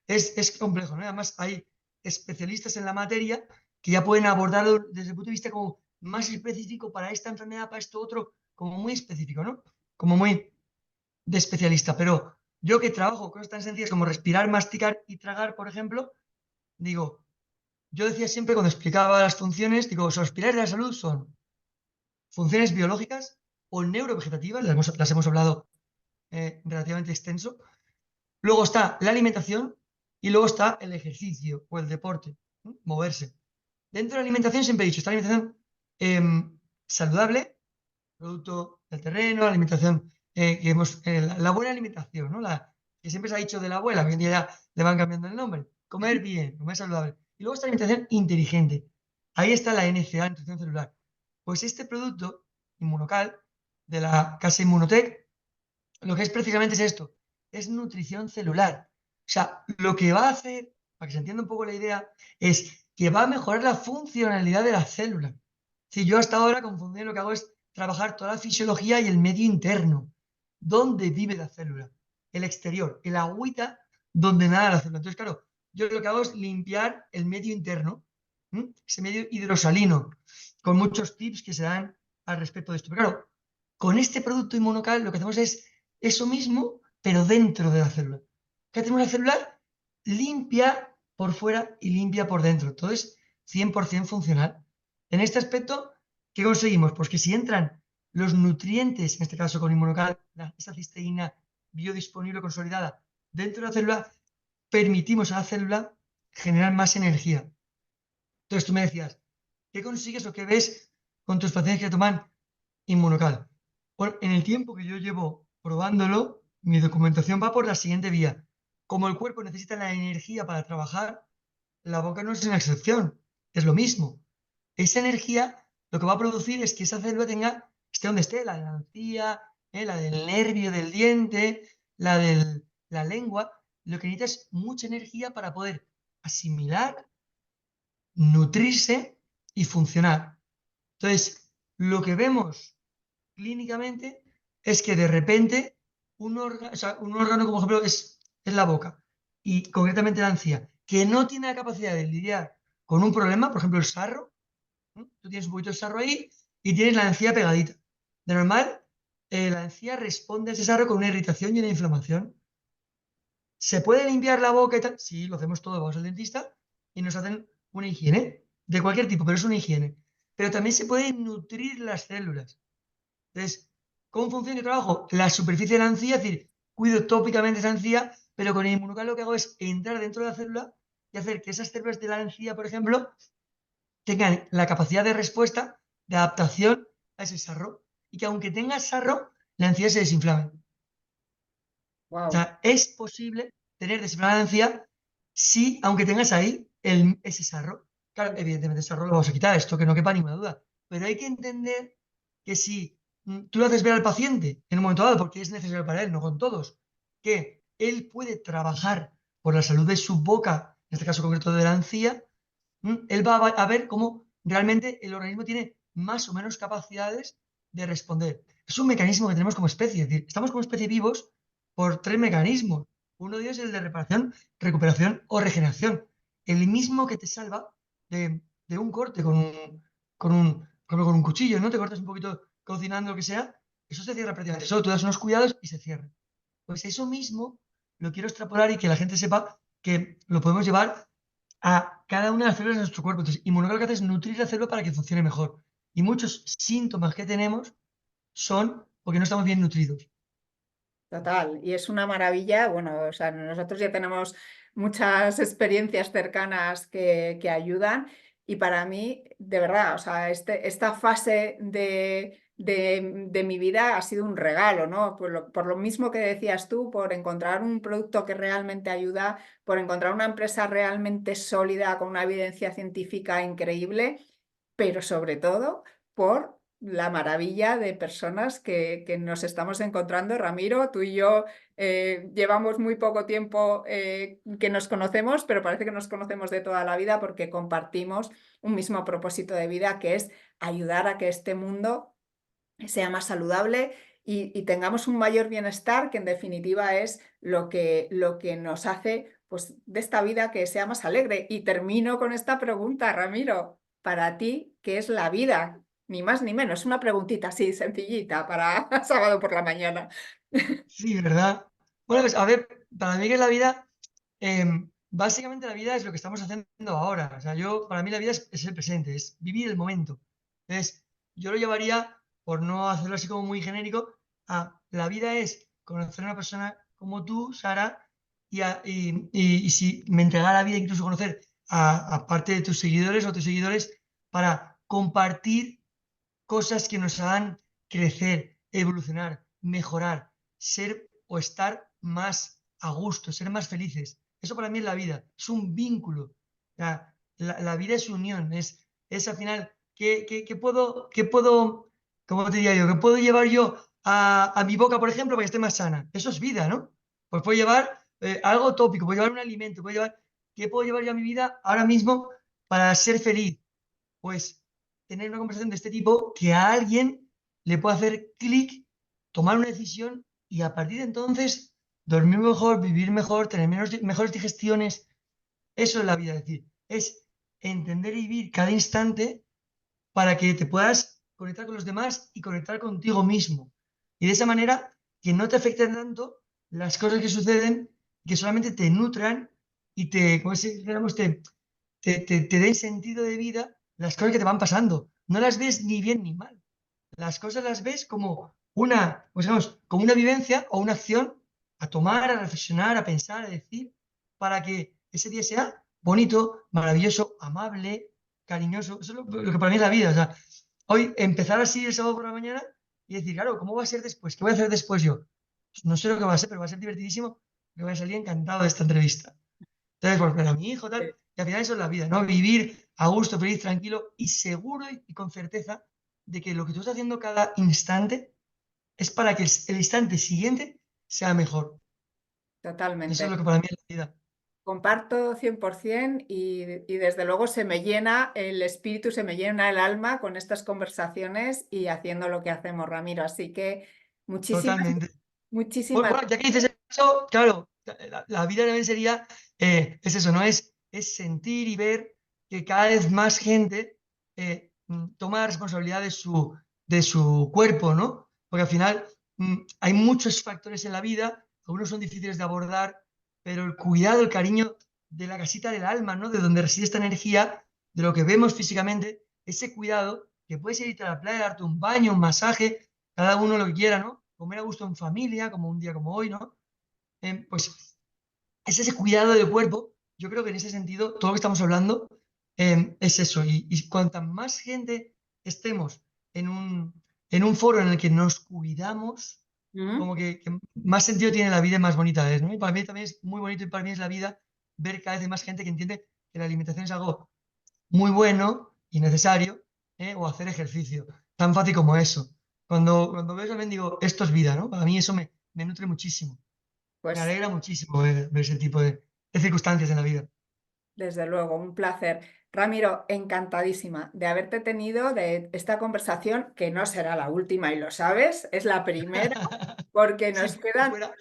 es complejo, ¿no? Además, hay especialistas en la materia que ya pueden abordarlo desde el punto de vista como más específico para esta enfermedad, para esto otro, como muy específico, ¿no? Como muy de especialista. Pero yo que trabajo cosas tan sencillas como respirar, masticar y tragar, por ejemplo, digo, yo decía siempre cuando explicaba las funciones, digo, los pilares de la salud son funciones biológicas o neurovegetativas, las hemos hablado relativamente extenso. Luego está la alimentación y luego está el ejercicio o el deporte, ¿no? Moverse. Dentro de la alimentación siempre he dicho, está la alimentación saludable, producto del terreno, la alimentación la buena alimentación, ¿no? La que siempre se ha dicho de la abuela, que hoy en día ya le van cambiando el nombre. Comer bien, comer saludable. Y luego está la alimentación inteligente. Ahí está la NCA, nutrición celular. Pues este producto, Inmunocal, de la casa Inmunotech, lo que es precisamente es esto, es nutrición celular. O sea, lo que va a hacer, para que se entienda un poco la idea, es que va a mejorar la funcionalidad de la célula. Si yo hasta ahora con función lo que hago es trabajar toda la fisiología y el medio interno. ¿Dónde vive la célula? El exterior, el agüita donde nada la célula. Entonces, claro, yo lo que hago es limpiar el medio interno, ese medio hidrosalino, con muchos tips que se dan al respecto de esto. Pero claro, con este producto Inmunocal lo que hacemos es eso mismo, pero dentro de la célula. Que tenemos la célula limpia por fuera y limpia por dentro. Todo es 100% funcional. En este aspecto, ¿qué conseguimos? Pues que si entran los nutrientes, en este caso con Inmunocal, esa cisteína biodisponible consolidada dentro de la célula, permitimos a la célula generar más energía. Entonces tú me decías, ¿qué consigues o qué ves con tus pacientes que toman Inmunocal? Bueno, en el tiempo que yo llevo probándolo, mi documentación va por la siguiente vía. Como el cuerpo necesita la energía para trabajar, la boca no es una excepción, es lo mismo. Esa energía lo que va a producir es que esa célula esté donde esté, la de la encía, la del nervio del diente, la de la lengua. Lo que necesita es mucha energía para poder asimilar, nutrirse y funcionar. Entonces, lo que vemos clínicamente es que de repente un órgano como ejemplo es la boca y concretamente la encía, que no tiene la capacidad de lidiar con un problema, por ejemplo el sarro, ¿no? Tú tienes un poquito de sarro ahí y tienes la encía pegadita. De normal, la encía responde a ese sarro con una irritación y una inflamación. ¿Se puede limpiar la boca y tal? Sí, lo hacemos todo, vamos al dentista y nos hacen una higiene de cualquier tipo, pero es una higiene. Pero también se pueden nutrir las células. Entonces, ¿cómo funciona el trabajo? La superficie de la encía, es decir, cuido tópicamente esa encía, pero con el Inmunocal lo que hago es entrar dentro de la célula y hacer que esas células de la encía, por ejemplo, tengan la capacidad de respuesta, de adaptación a ese sarro. Y que aunque tenga sarro, la encía se desinflame. O Wow. sea, es posible tener desinflamada la encía si, aunque tengas ahí ese sarro. Claro, evidentemente el sarro lo vamos a quitar, esto que no quepa ninguna duda. Pero hay que entender que si tú lo haces ver al paciente en un momento dado, porque es necesario para él, no con todos, que él puede trabajar por la salud de su boca, en este caso concreto de la encía, él va a ver cómo realmente el organismo tiene más o menos capacidades de responder. Es un mecanismo que tenemos como especie, es decir, estamos como especie vivos por tres mecanismos. Uno de ellos es el de reparación, recuperación o regeneración. El mismo que te salva de un corte con un cuchillo, ¿no? Te cortas un poquito cocinando lo que sea, eso se cierra prácticamente solo, tú das unos cuidados y se cierra. Pues eso mismo lo quiero extrapolar y que la gente sepa que lo podemos llevar a cada una de las células de nuestro cuerpo. Entonces, Inmunocal lo que hace es nutrir la célula para que funcione mejor. Y muchos síntomas que tenemos son porque no estamos bien nutridos. Total, y es una maravilla. Bueno, o sea, nosotros ya tenemos muchas experiencias cercanas que ayudan y para mí, de verdad, o sea, esta fase de mi vida ha sido un regalo, ¿no? Por lo mismo que decías tú, por encontrar un producto que realmente ayuda, por encontrar una empresa realmente sólida, con una evidencia científica increíble, pero sobre todo por la maravilla de personas que nos estamos encontrando. Ramiro, tú y yo llevamos muy poco tiempo que nos conocemos, pero parece que nos conocemos de toda la vida porque compartimos un mismo propósito de vida, que es ayudar a que este mundo sea más saludable y tengamos un mayor bienestar, que en definitiva es lo que nos hace, pues, de esta vida que sea más alegre. Y termino con esta pregunta, Ramiro. Para ti, ¿qué es la vida? Ni más ni menos, una preguntita así, sencillita, para sábado por la mañana. Sí, ¿verdad? Bueno, pues a ver, para mí que es la vida, básicamente la vida es lo que estamos haciendo ahora. O sea, para mí la vida es el presente, es vivir el momento. Entonces, yo lo llevaría, por no hacerlo así como muy genérico, a la vida es conocer a una persona como tú, Sara, y si me entregara la vida, incluso conocer a parte de tus seguidores o tus seguidores, para compartir cosas que nos hagan crecer, evolucionar, mejorar, ser o estar más a gusto, ser más felices. Eso para mí es la vida, es un vínculo. O sea, la vida es unión, es al final, ¿qué puedo, cómo te diría yo? ¿Qué puedo llevar yo a mi boca, por ejemplo, para que esté más sana? Eso es vida, ¿no? Pues puedo llevar algo tópico, puedo llevar un alimento, ¿qué puedo llevar yo a mi vida ahora mismo para ser feliz? Pues tener una conversación de este tipo que a alguien le pueda hacer clic, tomar una decisión y a partir de entonces dormir mejor, vivir mejor, tener mejores digestiones. Eso es la vida, es decir, es entender y vivir cada instante para que te puedas conectar con los demás y conectar contigo mismo. Y de esa manera que no te afecten tanto las cosas que suceden, que solamente te nutran y como si dijéramos, te den sentido de vida las cosas que te van pasando. No las ves ni bien ni mal. Las cosas las ves como pues digamos, como una vivencia o una acción a tomar, a reflexionar, a pensar, a decir, para que ese día sea bonito, maravilloso, amable, cariñoso. Eso es lo que para mí es la vida. O sea, hoy empezar así el sábado por la mañana y decir, claro, ¿cómo va a ser después? ¿Qué voy a hacer después yo? Pues no sé lo que va a ser, pero va a ser divertidísimo. Me voy a salir encantado de esta entrevista. Entonces, pues para mi hijo, tal, y al final eso es la vida, ¿no? Vivir a gusto, feliz, tranquilo y seguro y con certeza de que lo que tú estás haciendo cada instante es para que el instante siguiente sea mejor. Eso es Totalmente. lo que para mí es la vida. Comparto 100% y desde luego se me llena el espíritu, se me llena el alma con estas conversaciones y haciendo lo que hacemos, Ramiro. Así que muchísimas, Totalmente. muchísimas. Bueno, ya que dices eso, claro, la vida también sería, es eso, ¿no? Es sentir y ver que cada vez más gente toma la responsabilidad de su cuerpo, ¿no? Porque al final hay muchos factores en la vida, algunos son difíciles de abordar, pero el cuidado, el cariño de la casita del alma, ¿no? De donde reside esta energía, de lo que vemos físicamente, ese cuidado, que puedes irte a la playa, darte un baño, un masaje, cada uno lo que quiera, ¿no? Comer a gusto en familia, como un día como hoy, ¿no? Pues es ese cuidado del cuerpo. Yo creo que en ese sentido, todo lo que estamos hablando es eso. Y cuanta más gente estemos en un foro en el que nos cuidamos, ¿Mm? como que más sentido tiene la vida y más bonita es, ¿no? Y para mí también es muy bonito y para mí es la vida ver cada vez más gente que entiende que la alimentación es algo muy bueno y necesario, o hacer ejercicio. Tan fácil como eso. Cuando veo eso, digo, esto es vida, ¿no? Para mí eso me nutre muchísimo. Me Pues alegra muchísimo ver ese tipo de circunstancias en la vida. desde luego, un placer. Ramiro, encantadísima de haberte tenido de esta conversación, que no será la última y lo sabes, es la primera, porque Si nos quedan fuera.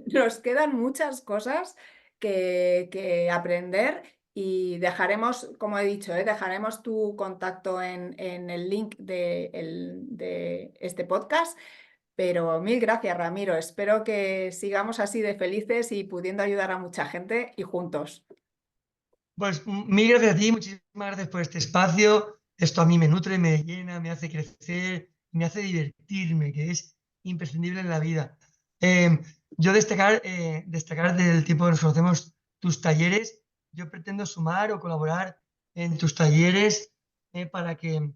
nos quedan muchas cosas que aprender y dejaremos, como he dicho, dejaremos tu contacto en el link de este podcast. Pero mil gracias, Ramiro. Espero que sigamos así de felices y pudiendo ayudar a mucha gente y juntos. Pues mil gracias a ti, muchísimas gracias por este espacio. Esto a mí me nutre, me llena, me hace crecer, me hace divertirme, que es imprescindible en la vida. Yo destacar del tiempo que nos conocemos tus talleres. Yo pretendo sumar o colaborar en tus talleres para que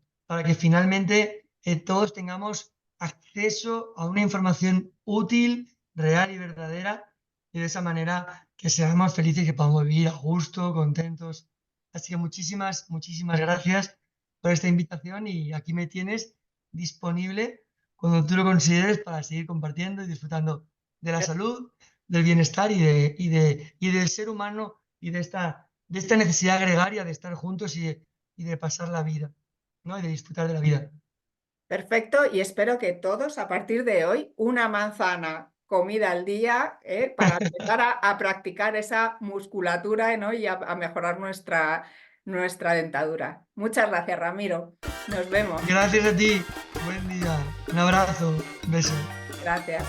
finalmente todos tengamos acceso a una información útil, real y verdadera y de esa manera que seamos felices y que podamos vivir a gusto, contentos. Así que muchísimas, muchísimas gracias por esta invitación y aquí me tienes disponible cuando tú lo consideres para seguir compartiendo y disfrutando de la salud, del bienestar y del ser humano y de esta necesidad gregaria de estar juntos y de pasar la vida, ¿no? Y de disfrutar de la vida. Perfecto, y espero que todos a partir de hoy una manzana comida al día, para empezar a practicar esa musculatura, ¿no? Y a mejorar nuestra dentadura. Muchas gracias, Ramiro. Nos vemos. Gracias a ti. Buen día. Un abrazo. Un beso. Gracias.